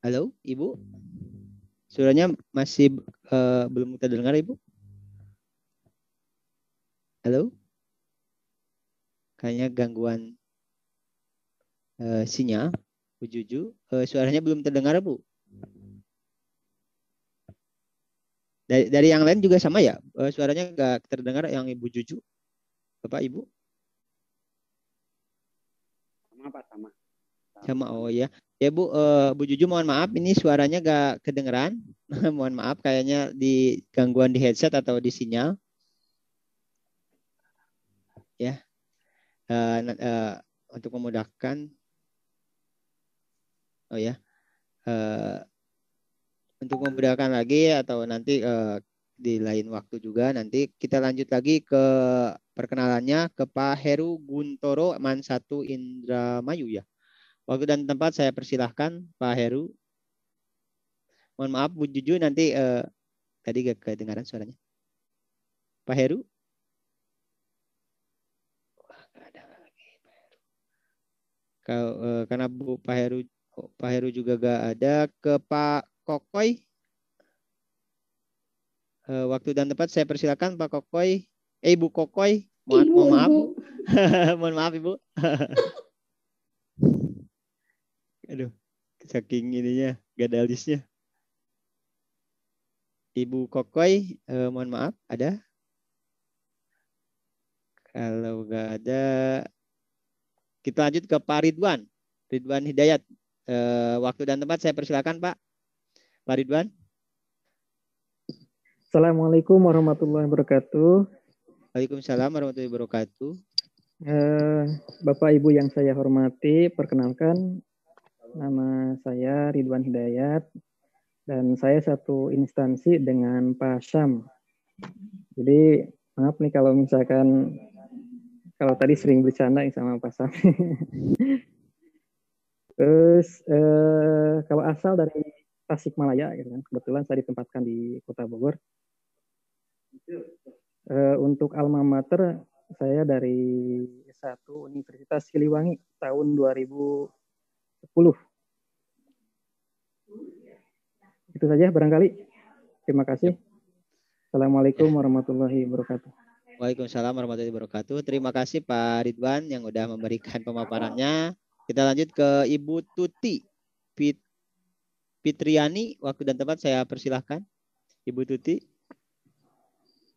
Halo, Ibu. Suaranya masih belum terdengar, Ibu. Halo. Kayaknya gangguan sinyal. Bu Juju, suaranya belum terdengar, Bu. Dari yang lain juga sama ya? Suaranya nggak terdengar yang Ibu Juju, Bapak Ibu? Sama Pak, sama. Sama, oh ya. Ya Bu, Bu Juju mohon maaf ini suaranya gak kedengeran. Mohon maaf kayaknya di gangguan di headset atau di sinyal. Ya. Untuk memudahkan. Oh ya. Untuk memudahkan lagi atau nanti di lain waktu juga nanti kita lanjut lagi ke perkenalannya ke Pak Heru Guntoro Mansatu Indramayu ya. Waktu dan tempat saya persilahkan Pak Heru. Mohon maaf Bu Juju nanti tadi gak kedengaran suaranya. Pak Heru. Karena Pak Heru juga gak ada, ke Pak Kokoy. Waktu dan tempat saya persilahkan Pak Kokoy. Ibu Kokoy. Mohon maaf. Ibu. Mohon maaf Ibu. Aduh, saking ininya, gadalisnya. Ibu Kokoy, mohon maaf, ada? Kalau nggak ada, kita lanjut ke Pak Ridwan. Ridwan Hidayat. Waktu dan tempat saya persilakan Pak. Pak Ridwan. Assalamualaikum warahmatullahi wabarakatuh. Waalaikumsalam warahmatullahi wabarakatuh. Bapak Ibu yang saya hormati, perkenalkan. Nama saya Ridwan Hidayat dan saya satu instansi dengan Pak Syam. Jadi maaf nih kalau misalkan kalau tadi sering bercanda sama Pak Syam. Terus kalau asal dari Tasikmalaya, gitu kan. Kebetulan saya ditempatkan di Kota Bogor. Untuk alma mater saya dari S1 Universitas Siliwangi tahun 2010. Itu saja barangkali. Terima kasih. Assalamualaikum warahmatullahi wabarakatuh. Waalaikumsalam warahmatullahi wabarakatuh. Terima kasih Pak Ridwan yang sudah memberikan pemaparannya. Kita lanjut ke Ibu Tuti Fitriani. Waktu dan tempat saya persilahkan. Ibu Tuti.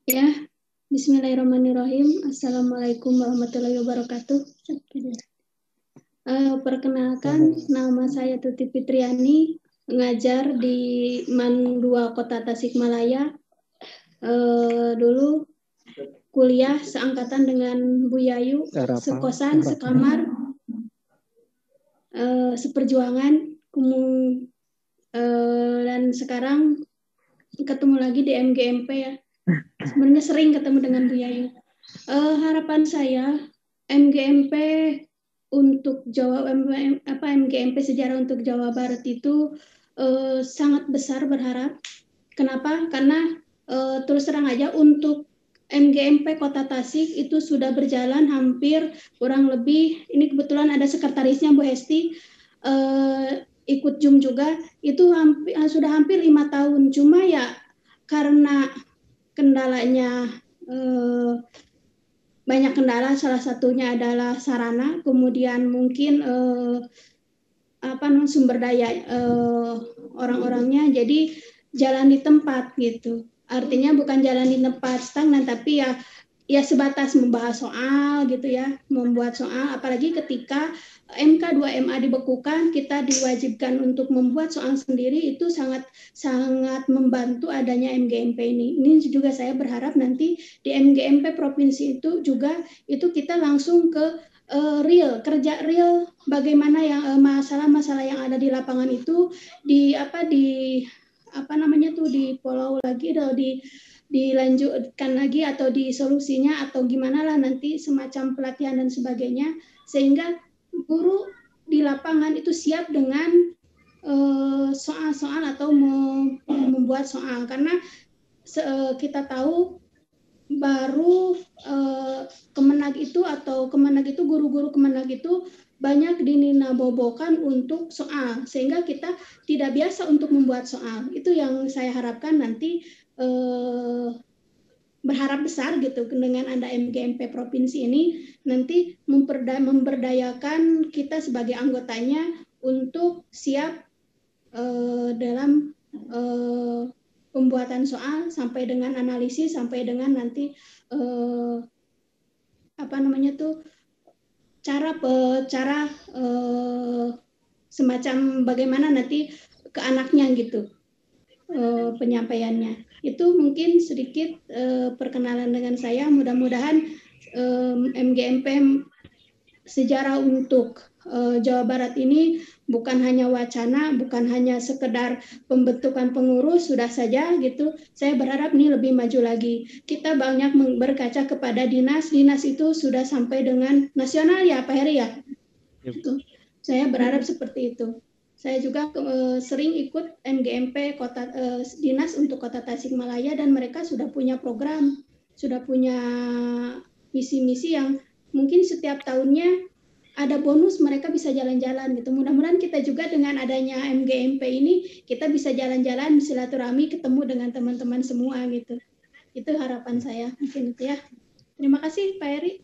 Ya, bismillahirrahmanirrahim. Assalamualaikum warahmatullahi wabarakatuh. Perkenalkan, nama saya Tuti Fitriani, mengajar di MAN 2 Kota Tasikmalaya. Dulu kuliah seangkatan dengan Bu Yayu, sekosan, sekamar, seperjuangan, dan sekarang ketemu lagi di MGMP ya. Sebenarnya sering ketemu dengan Bu Yayu. Harapan saya MGMP untuk MGMP sejarah untuk Jawa Barat itu sangat besar berharap. Kenapa? Karena terus terang aja untuk MGMP Kota Tasik itu sudah berjalan hampir kurang lebih, ini kebetulan ada sekretarisnya Bu Hesti, ikut Zoom juga, itu sudah hampir 5 tahun. Cuma ya karena kendalanya banyak kendala, salah satunya adalah sarana, kemudian mungkin sumber daya orang-orangnya, jadi jalan di tempat gitu. Artinya bukan jalan di tempat stagnan, tapi ya ya sebatas membahas soal gitu ya, membuat soal, apalagi ketika MK 2MA dibekukan, kita diwajibkan untuk membuat soal sendiri, itu sangat membantu adanya MGMP ini. Ini juga saya berharap nanti di MGMP provinsi itu juga itu kita langsung ke kerja real, bagaimana yang masalah-masalah yang ada di lapangan itu di follow lagi atau dilanjutkan lagi atau di solusinya atau gimana lah nanti semacam pelatihan dan sebagainya, sehingga guru di lapangan itu siap dengan soal-soal atau membuat soal, karena kita tahu baru Kemenag itu guru-guru Kemenag itu banyak dininabobokan untuk soal, sehingga kita tidak biasa untuk membuat soal. Itu yang saya harapkan nanti, berharap besar gitu dengan ada MGMP provinsi ini nanti memberdayakan kita sebagai anggotanya untuk siap dalam pembuatan soal sampai dengan analisis, sampai dengan nanti cara semacam bagaimana nanti ke anaknya gitu penyampaiannya. Itu mungkin sedikit perkenalan dengan saya. Mudah-mudahan MGMP sejarah untuk Jawa Barat ini bukan hanya wacana, bukan hanya sekedar pembentukan pengurus sudah saja gitu. Saya berharap ini lebih maju lagi. Kita banyak berkaca kepada dinas itu sudah sampai dengan nasional ya Pak Heri ya. Itu. Saya berharap seperti itu. Saya juga sering ikut MGMP dinas untuk Kota Tasikmalaya, dan mereka sudah punya program, sudah punya misi-misi yang mungkin setiap tahunnya ada bonus, mereka bisa jalan-jalan gitu. Mudah-mudahan kita juga dengan adanya MGMP ini kita bisa jalan-jalan, silaturahmi, ketemu dengan teman-teman semua gitu. Itu harapan saya mungkin itu ya. Terima kasih Pak Heri.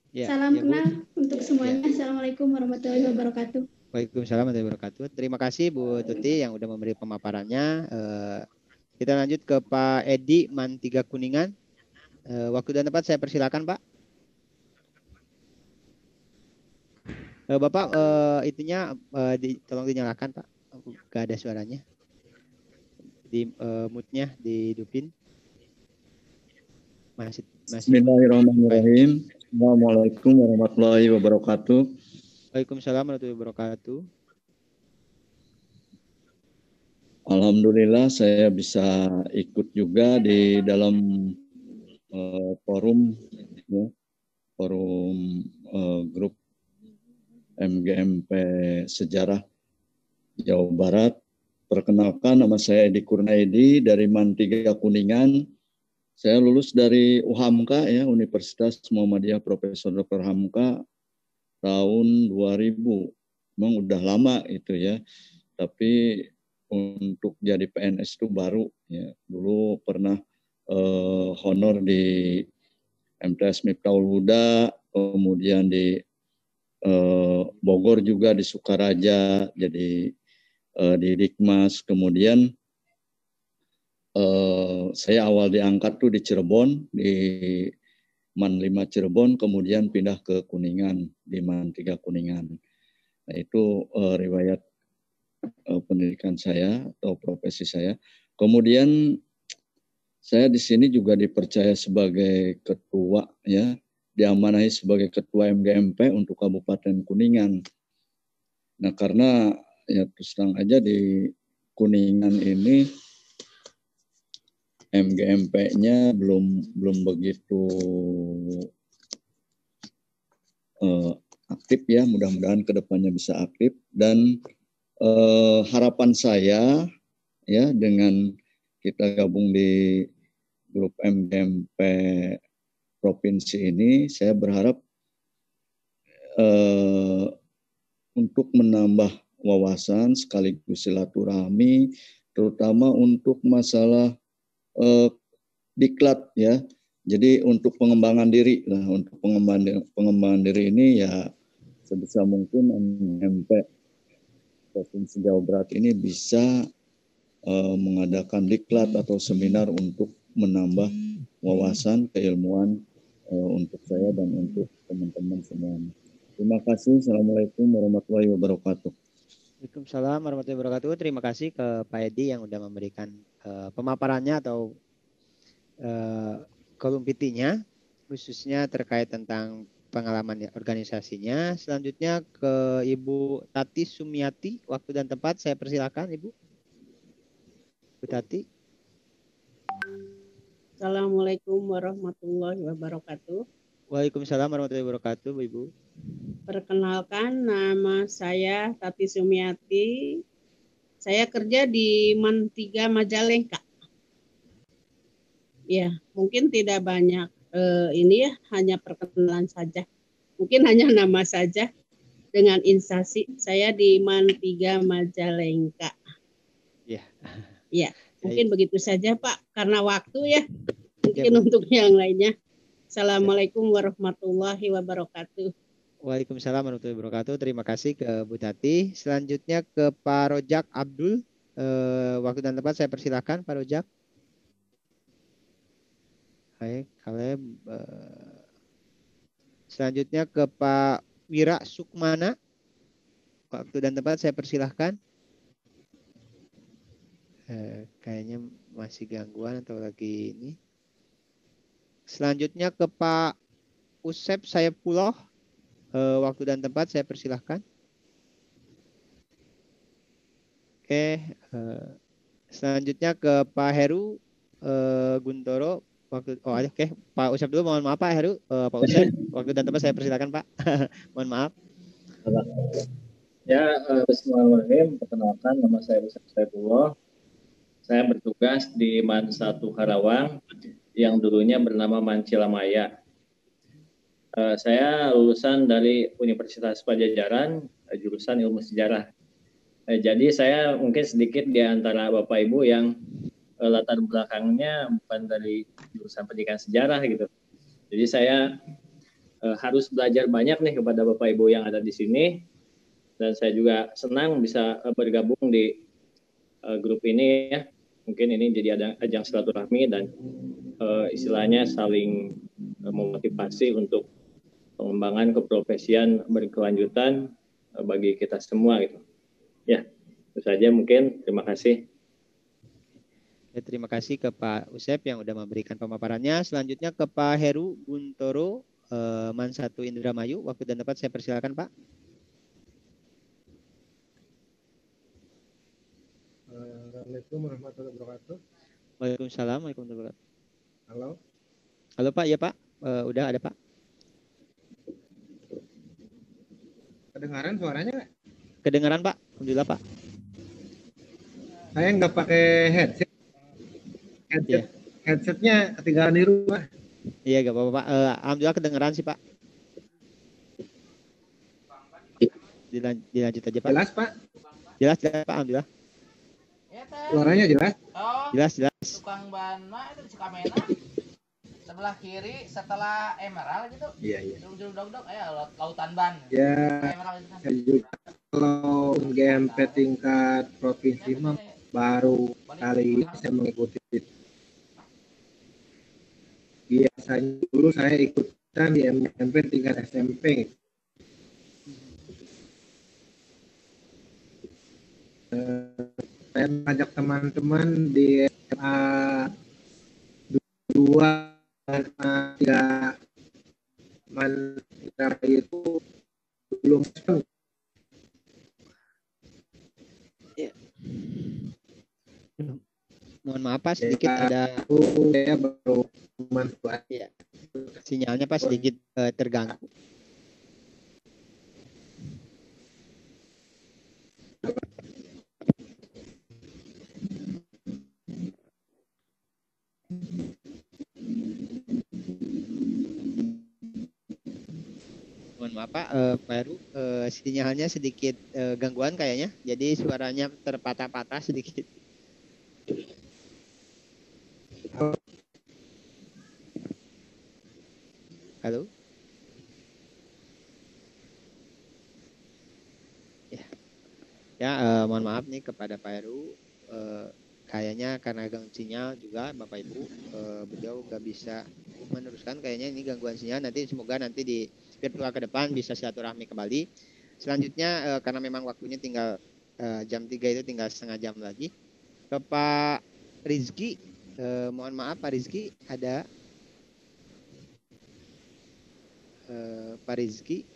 Ya, salam kenal untuk semuanya. Ya. Assalamualaikum warahmatullahi wabarakatuh. Waalaikumsalam warahmatullahi wabarakatuh. Terima kasih Bu Tuti yang udah memberi pemaparannya. Kita lanjut ke Pak Edi Man3 Kuningan. Waktu dan tempat saya persilakan Pak. Bapak tolong dinyalakan Pak. Gak ada suaranya. Di mute-nya dihidupin. Masih. Bismillahirrahmanirrahim. Assalamualaikum warahmatullahi wabarakatuh. Waalaikumsalam warahmatullahi wabarakatuh. Alhamdulillah saya bisa ikut juga di dalam forum grup MGMP Sejarah Jawa Barat. Perkenalkan, nama saya Edi Kurnaidi dari Man3 Kuningan. Saya lulus dari UHAMKA ya, Universitas Muhammadiyah Profesor Dr. Hamka tahun 2000. Memang udah lama itu ya. Tapi untuk jadi PNS itu baru ya. Dulu pernah honor di MTS Miftahul Huda, kemudian di Bogor juga di Sukaraja, jadi di Dikmas, kemudian saya awal diangkat tuh di Cirebon, di Man 5 Cirebon, kemudian pindah ke Kuningan, di Man 3 Kuningan. Nah itu riwayat pendidikan saya atau profesi saya. Kemudian saya di sini juga dipercaya sebagai ketua ya, diamanahi sebagai ketua MGMP untuk Kabupaten Kuningan. Nah karena ya terus terang aja di Kuningan ini MGMP-nya belum begitu aktif ya, mudah-mudahan kedepannya bisa aktif, dan harapan saya ya dengan kita gabung di grup MGMP provinsi ini, saya berharap untuk menambah wawasan sekaligus silaturahmi, terutama untuk masalah diklat ya. Jadi untuk pengembangan diri lah, untuk pengembangan diri ini ya sebisa mungkin MGMP Provinsi Jawa Barat ini bisa mengadakan diklat atau seminar untuk menambah wawasan keilmuan untuk saya dan untuk teman-teman semuanya. Terima kasih. Assalamualaikum warahmatullahi wabarakatuh. Waalaikumsalam warahmatullahi wabarakatuh. Terima kasih ke Pak Edi yang sudah memberikan pemaparannya atau kolumpitinya, khususnya terkait tentang pengalaman organisasinya. Selanjutnya ke Ibu Tati Sumiati, waktu dan tempat saya persilakan Ibu. Bu Tati. Assalamualaikum warahmatullahi wabarakatuh. Waalaikumsalam warahmatullahi wabarakatuh, Bu Ibu. Perkenalkan, nama saya Tati Sumiati. Saya kerja di MAN 3 Majalengka. Ya, mungkin tidak banyak ini ya, hanya perkenalan saja. Mungkin hanya nama saja dengan instansi. Saya di MAN 3 Majalengka. Ya. Ya, mungkin begitu saja Pak, karena waktu ya. Mungkin untuk yang lainnya. Assalamualaikum warahmatullahi wabarakatuh. Waalaikumsalam warahmatullahi wabarakatuh. Terima kasih ke Bu Tati. Selanjutnya ke Pak Rojak Abdul. Waktu dan tempat saya persilakan Pak Rojak. Hai, Kaleb. Selanjutnya ke Pak Wira Sukmana. Waktu dan tempat saya persilahkan. Kayaknya masih gangguan atau lagi ini. Selanjutnya ke Pak Usep Saifullah. Waktu dan tempat saya persilahkan. Oke. Selanjutnya ke Pak Heru Guntoro. Oke. Pak Usep dulu, mohon maaf Pak Heru. Pak Usep, waktu dan tempat saya persilahkan Pak. Mohon maaf. Ya, bismillahirrahmanirrahim. Perkenalkan, nama saya Usep Saifullah. Saya bertugas di MAN 1 Karawang yang dulunya bernama MAN Cilamaya. Saya lulusan dari Universitas Pajajaran, jurusan Ilmu Sejarah. Jadi saya mungkin sedikit di antara Bapak Ibu yang latar belakangnya bukan dari jurusan pendidikan sejarah gitu. Jadi saya harus belajar banyak nih kepada Bapak Ibu yang ada di sini. Dan saya juga senang bisa bergabung di grup ini ya. Mungkin ini jadi ajang silaturahmi dan istilahnya saling memotivasi untuk pengembangan keprofesian berkelanjutan bagi kita semua gitu. Ya, itu saja mungkin. Terima kasih. Ya, terima kasih ke Pak Usep yang sudah memberikan pemaparannya. Selanjutnya ke Pak Heru Guntoro, MAN 1 Indramayu. Waktu dan tempat saya persilakan Pak. Assalamualaikum warahmatullahi wabarakatuh. Waalaikumsalam warahmatullahi wabarakatuh. Halo. Halo Pak, ya Pak. Udah ada Pak. Kedengaran suaranya nggak? Kedengaran Pak. Alhamdulillah Pak. Saya nggak pakai headset. Headsetnya ketinggalan di rumah. Iya nggak apa-apa Pak. Alhamdulillah kedengaran sih Pak. Dilanjut aja Pak. Jelas Pak? Jelas Pak. Alhamdulillah. Suaranya jelas? Jelas. Tukang Banma itu di Sukamena. Sebelah kiri setelah Emerald gitu. Iya. Dong, Lautan Ban. Ya. Saya juga kalau GMP tingkat provinsi mah baru kali saya mengikuti. Biasanya dulu saya ikutan di GMP tingkat SMP. Saya mengajak teman-teman di SMA 2 3 MAN itu belum ya. Mohon maaf Pak, sedikit ada baru ya. Sinyalnya Pak sedikit terganggu. Mohon maaf Pak, Pak Heru, sinyalnya sedikit gangguan kayaknya, jadi suaranya terpatah-patah sedikit. Halo? Ya, mohon maaf nih kepada Pak Heru, kayaknya karena ganggu sinyal juga Bapak Ibu, beliau nggak bisa meneruskan, kayaknya ini gangguan sinyal. Nanti semoga nanti di virtual ke depan bisa silaturahmi kembali. Selanjutnya karena memang waktunya tinggal jam 3 itu tinggal setengah jam lagi. Ke Pak Rizky, mohon maaf Pak Rizky, ada Pak Rizky.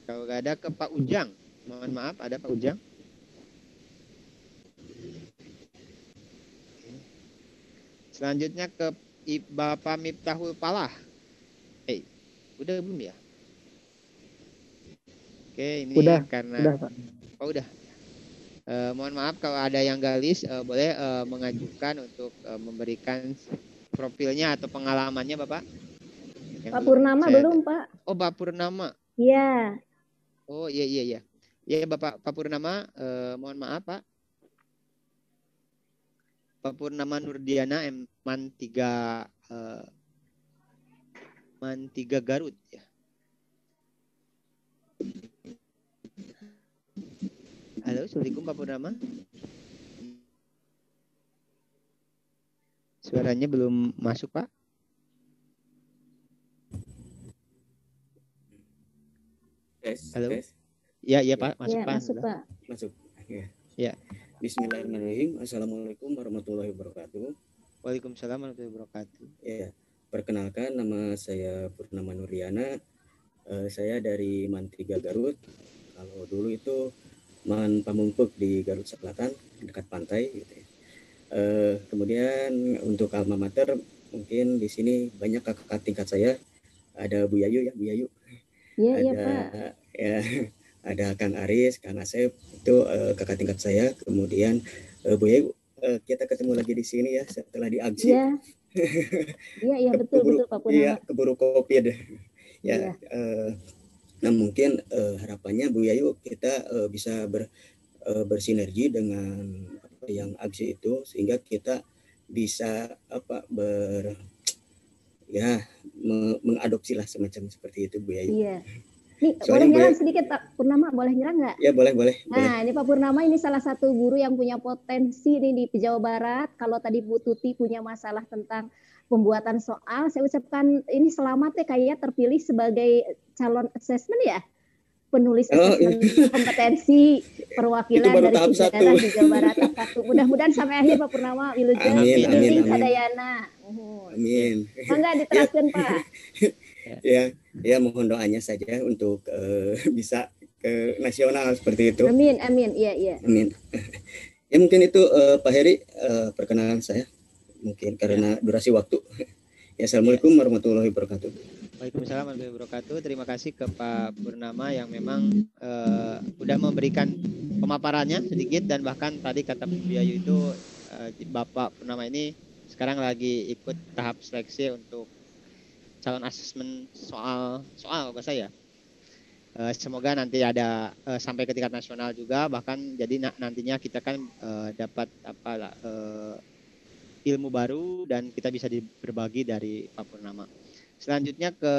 Kalau nggak ada, ke Pak Ujang, mohon maaf, ada Pak Ujang. Selanjutnya ke Bapak Miftahul Palah. Udah belum ya? Oke, ini udah, karena udah, Pak. Oh, udah. Mohon maaf kalau ada yang galis, boleh mengajukan untuk memberikan profilnya atau pengalamannya, Bapak. Pak Purnama belum, Pak. Oh, Pak Purnama. Iya. Oh, iya. Ya, Bapak Pak Purnama, mohon maaf, Pak. Pak Purnama Nurdiana, Man 3 Garut ya. Halo, Assalamualaikum Pak Purnama. Suaranya belum masuk, Pak. Halo. Ya, Pak, masuk, ya, Pak. Masuk, Pak. Masuk. Ya. Bismillahirrahmanirrahim. Assalamualaikum warahmatullahi wabarakatuh. Waalaikumsalam warahmatullahi wabarakatuh. Ya, perkenalkan nama saya Purnama Nuriana. Saya dari Man 3 Garut. Kalau dulu itu Man Pamungpek di Garut Selatan, dekat pantai gitu ya. Kemudian untuk alma mater mungkin di sini banyak kakak tingkat saya. Ada Bu Yayu ya, Bu Yayu. Iya, Ada Pak. ya, ada Kang Aris, Kang Asep, itu kakak tingkat saya. Kemudian Bu Yayu, kita ketemu lagi di sini ya setelah di Agsi. Iya, betul Pak Purnama. Iya, keburu COVID. Ya, Iya. Nah mungkin harapannya Bu Yayu kita bisa bersinergi dengan yang Agsi itu sehingga kita bisa mengadopsi lah semacam seperti itu Bu Yayu. Iya. Nih, boleh nyerang sedikit Pak Purnama, boleh nyerang nggak? Ya, boleh. Nah, ini Pak Purnama ini salah satu guru yang punya potensi nih di Jawa Barat. Kalau tadi Bu Tuti punya masalah tentang pembuatan soal, saya ucapkan ini selamat ya, kayak terpilih sebagai calon assessment ya. Penulis assessment kompetensi perwakilan dari daerah di Jawa Barat. Mudah-mudahan sampai akhir Pak Purnama wilujeng. Amin. Sadayana. Amin. Mangga diteruskan Pak. Ya mohon doanya saja untuk bisa ke nasional seperti itu. Amin. Iya. Amin. Ya mungkin itu Pak Heri perkenalan saya mungkin karena durasi waktu. Ya, Assalamualaikum warahmatullahi wabarakatuh. Waalaikumsalam warahmatullahi wabarakatuh. Terima kasih ke Pak Purnama yang memang sudah memberikan pemaparannya sedikit, dan bahkan tadi kata Bu Yayu itu Bapak Purnama ini sekarang lagi ikut tahap seleksi untuk calon asesmen soal bahasa saya. Semoga nanti ada sampai ke tingkat nasional juga, bahkan jadi nantinya kita kan dapat ilmu baru dan kita bisa berbagi dari Pak Purnama. Selanjutnya ke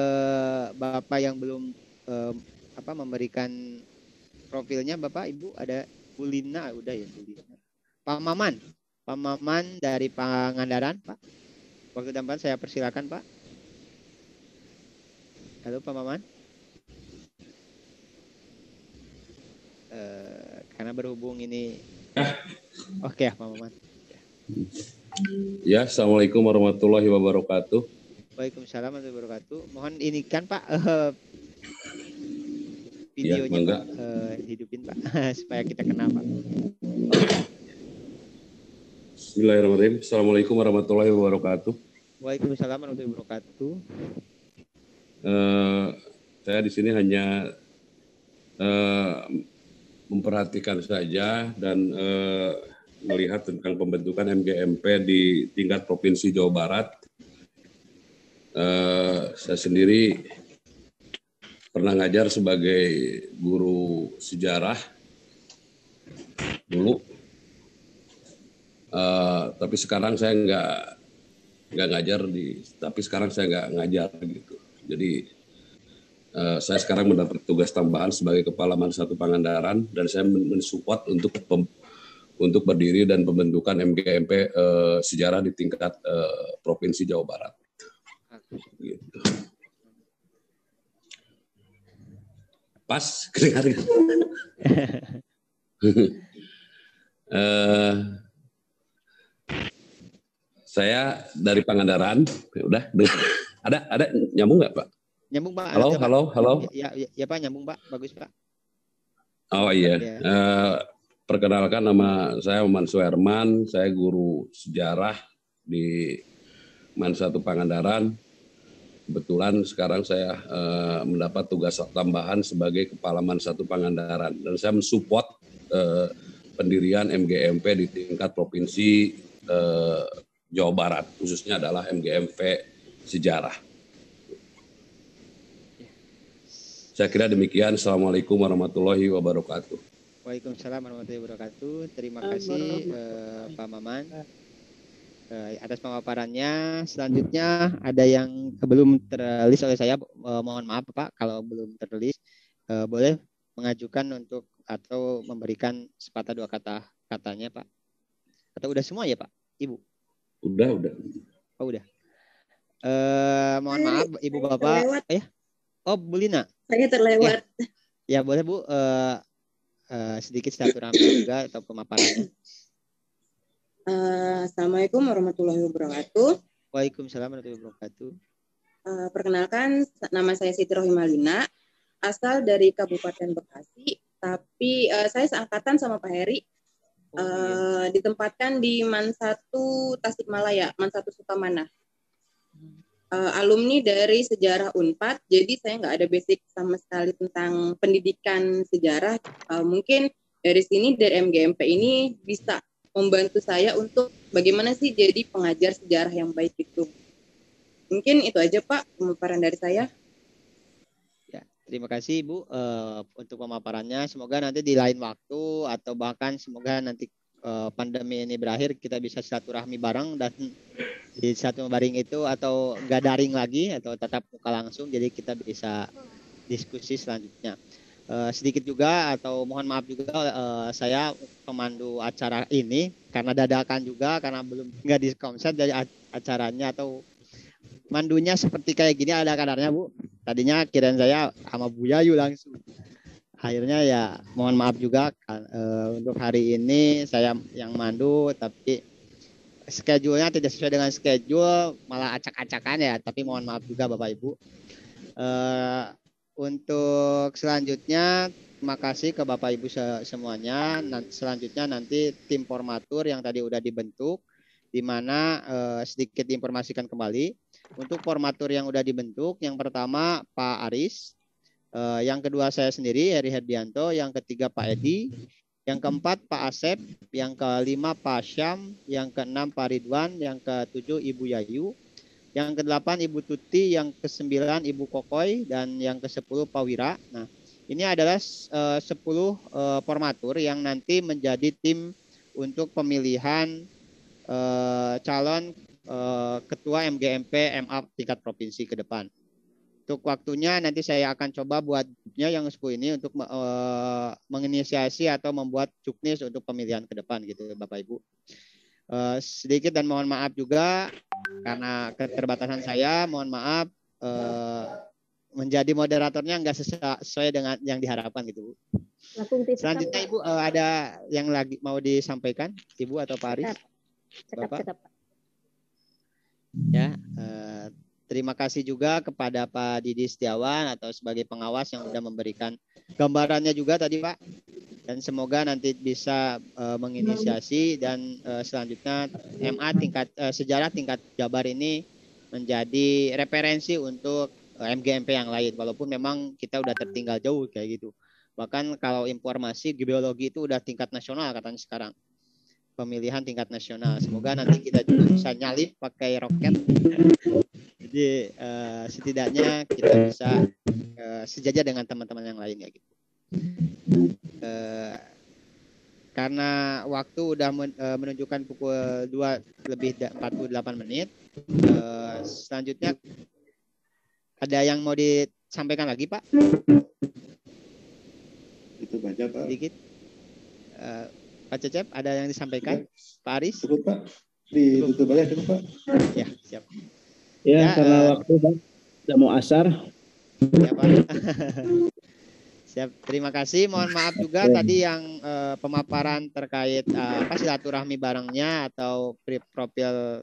Bapak yang belum memberikan profilnya, Bapak Ibu, ada Bu Lina, udah ya Bu Lina. Pak Maman dari Pangandaran, Pak. Waktu dan tempat saya persilakan, Pak. Halo Pak Maman. Karena berhubung ini oke ya Pak Maman. Ya, Assalamualaikum warahmatullahi wabarakatuh. Waalaikumsalam warahmatullahi wabarakatuh. Mohon ini kan Pak videonya ya, Pak, hidupin Pak supaya kita kenal Pak. Bismillahirrahmanirrahim. Assalamualaikum warahmatullahi wabarakatuh. Waalaikumsalam warahmatullahi wabarakatuh. Saya di sini hanya memperhatikan saja dan melihat tentang pembentukan MGMP di tingkat Provinsi Jawa Barat. Saya sendiri pernah ngajar sebagai guru sejarah dulu, tapi sekarang saya nggak ngajar tapi sekarang saya nggak ngajar gitu. Jadi Saya sekarang mendapat tugas tambahan sebagai Kepala Man 1 Pangandaran dan saya mensupport untuk berdiri dan pembentukan MGMP sejarah di tingkat Provinsi Jawa Barat. Gitu. Pas kedengaran. Saya dari Pangandaran, udah ada nyambung nggak Pak? Nyambung Pak. Halo. Ya Pak, nyambung Pak, bagus Pak. Oh iya. Perkenalkan, nama saya Maman Suherman, saya guru sejarah di Man 1 Pangandaran. Kebetulan sekarang saya mendapat tugas tambahan sebagai Kepala Man 1 Pangandaran dan saya mensupport pendirian MGMP di tingkat Provinsi Jawa Barat, khususnya adalah MGMP sejarah. Saya kira demikian. Assalamualaikum warahmatullahi wabarakatuh. Waalaikumsalam warahmatullahi wabarakatuh. Terima kasih Pak Maman atas pemaparannya. Selanjutnya ada yang belum tertulis oleh saya. Mohon maaf Pak kalau belum tertulis. Boleh mengajukan untuk atau memberikan sepatah dua katanya Pak. Atau udah semua ya Pak? Ibu? Udah. Oh udah. Mohon maaf Ibu Bapak. Oh Bu Lina. Saya terlewat. Ya boleh Bu. Sedikit silaturahmi juga atau pemaparannya. Assalamualaikum warahmatullahi wabarakatuh. Waalaikumsalam warahmatullahi wabarakatuh. Perkenalkan, nama saya Siti Rohimalina, asal dari Kabupaten Bekasi, tapi saya seangkatan sama Pak Heri. Ditempatkan di Man 1 Tasikmalaya, Man 1 Sukamana. Alumni dari sejarah Unpad, jadi saya nggak ada basic sama sekali tentang pendidikan sejarah. Mungkin dari sini, dari MGMP ini bisa membantu saya untuk bagaimana sih jadi pengajar sejarah yang baik itu. Mungkin itu aja Pak pemaparan dari saya. Ya, terima kasih Ibu untuk pemaparannya. Semoga nanti di lain waktu atau bahkan semoga nanti pandemi ini berakhir kita bisa silaturahmi bareng dan di satu baring itu atau nggak daring lagi atau tetap muka langsung, jadi kita bisa diskusi selanjutnya. Sedikit juga atau mohon maaf juga saya pemandu acara ini karena dadakan juga karena belum nggak diskonsep dari acaranya atau mandunya seperti kayak gini ada kadarnya Bu. Tadinya kirain saya sama Bu Yayu langsung. Akhirnya ya mohon maaf juga untuk hari ini saya yang mandu tapi schedule-nya tidak sesuai dengan schedule malah acak-acakan ya, tapi mohon maaf juga Bapak Ibu. Untuk selanjutnya terima kasih ke Bapak Ibu semuanya. Selanjutnya nanti tim formatur yang tadi udah dibentuk di mana sedikit diinformasikan kembali. Untuk formatur yang udah dibentuk, yang pertama Pak Aris, yang kedua saya sendiri Heri Herdianto, yang ketiga Pak Edi, yang keempat Pak Asep, yang kelima Pak Syam, yang keenam Pak Ridwan, yang ketujuh Ibu Yayu, yang kedelapan Ibu Tuti, yang kesembilan Ibu Kokoy, dan yang kesepuluh Pak Wira. Nah, ini adalah 10 formatur yang nanti menjadi tim untuk pemilihan calon ketua MGMP MA tingkat provinsi ke depan. Untuk waktunya nanti saya akan coba buat grupnya yang 10 ini untuk menginisiasi atau membuat juknis untuk pemilihan ke depan gitu Bapak Ibu. Sedikit dan mohon maaf juga karena keterbatasan saya, mohon maaf menjadi moderatornya nggak sesuai dengan yang diharapkan gitu Bu. Selanjutnya Ibu ada yang lagi mau disampaikan Ibu atau Pak Aris? Bapak? Ya, terima kasih juga kepada Pak Didi Setiawan atau sebagai pengawas yang sudah memberikan gambarannya juga tadi Pak. Dan semoga nanti bisa menginisiasi dan selanjutnya MA tingkat sejarah tingkat Jabar ini menjadi referensi untuk MGMP yang lain. Walaupun memang kita udah tertinggal jauh kayak gitu. Bahkan kalau informasi geologi itu udah tingkat nasional katanya sekarang. Pemilihan tingkat nasional. Semoga nanti kita juga bisa nyalip pakai roket. Jadi setidaknya kita bisa sejajar dengan teman-teman yang lain ya gitu. Karena waktu udah menunjukkan pukul 2 lebih 48 menit. Selanjutnya ada yang mau sampaikan lagi Pak. Itu baca Pak. Sedikit. Pak Cecep ada yang disampaikan? Pak Aris? Cukup Pak. Ditutup aja cukup Pak. Ya, siap. Ya, karena waktu Pak sudah mau asar. Ya Pak. Siap. Terima kasih. Mohon maaf juga tadi yang pemaparan terkait silaturahmi barengnya atau profil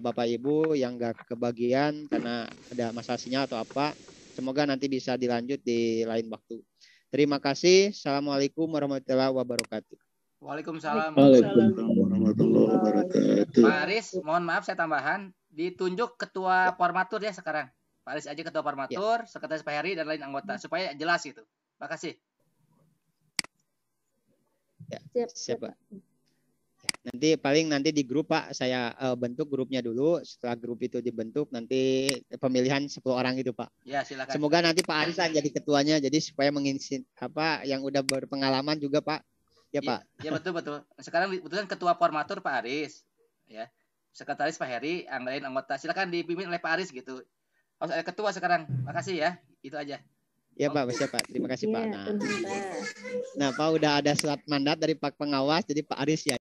Bapak Ibu yang nggak kebagian karena ada masalah sinyal atau apa. Semoga nanti bisa dilanjut di lain waktu. Terima kasih. Assalamualaikum warahmatullahi wabarakatuh. Waalaikumsalam. Waalaikumsalam warahmatullahi wabarakatuh. Pak Aris, mohon maaf saya tambahan. Ditunjuk ketua formatur ya sekarang. Pak Aris aja ketua formatur, sekretaris Pak Heri dan lain anggota supaya jelas gitu. Terima kasih. Ya, siap Pak. Ya, nanti paling nanti di grup Pak saya bentuk grupnya dulu. Setelah grup itu dibentuk nanti pemilihan 10 orang itu Pak. Ya silakan. Semoga nanti Pak Aris yang jadi ketuanya. Jadi supaya mengisi yang udah berpengalaman juga Pak. Ya Pak. Ya betul. Sekarang diputuskan ketua formatur Pak Aris. Ya. Sekretaris Pak Heri, yang lain anggota. Silakan dipimpin oleh Pak Aris gitu. Harus ada ketua sekarang. Makasih ya. Itu aja. Ya Pak, siap Pak. Terima kasih Pak. Nah Pak udah ada surat mandat dari Pak Pengawas, jadi Pak Aris ya.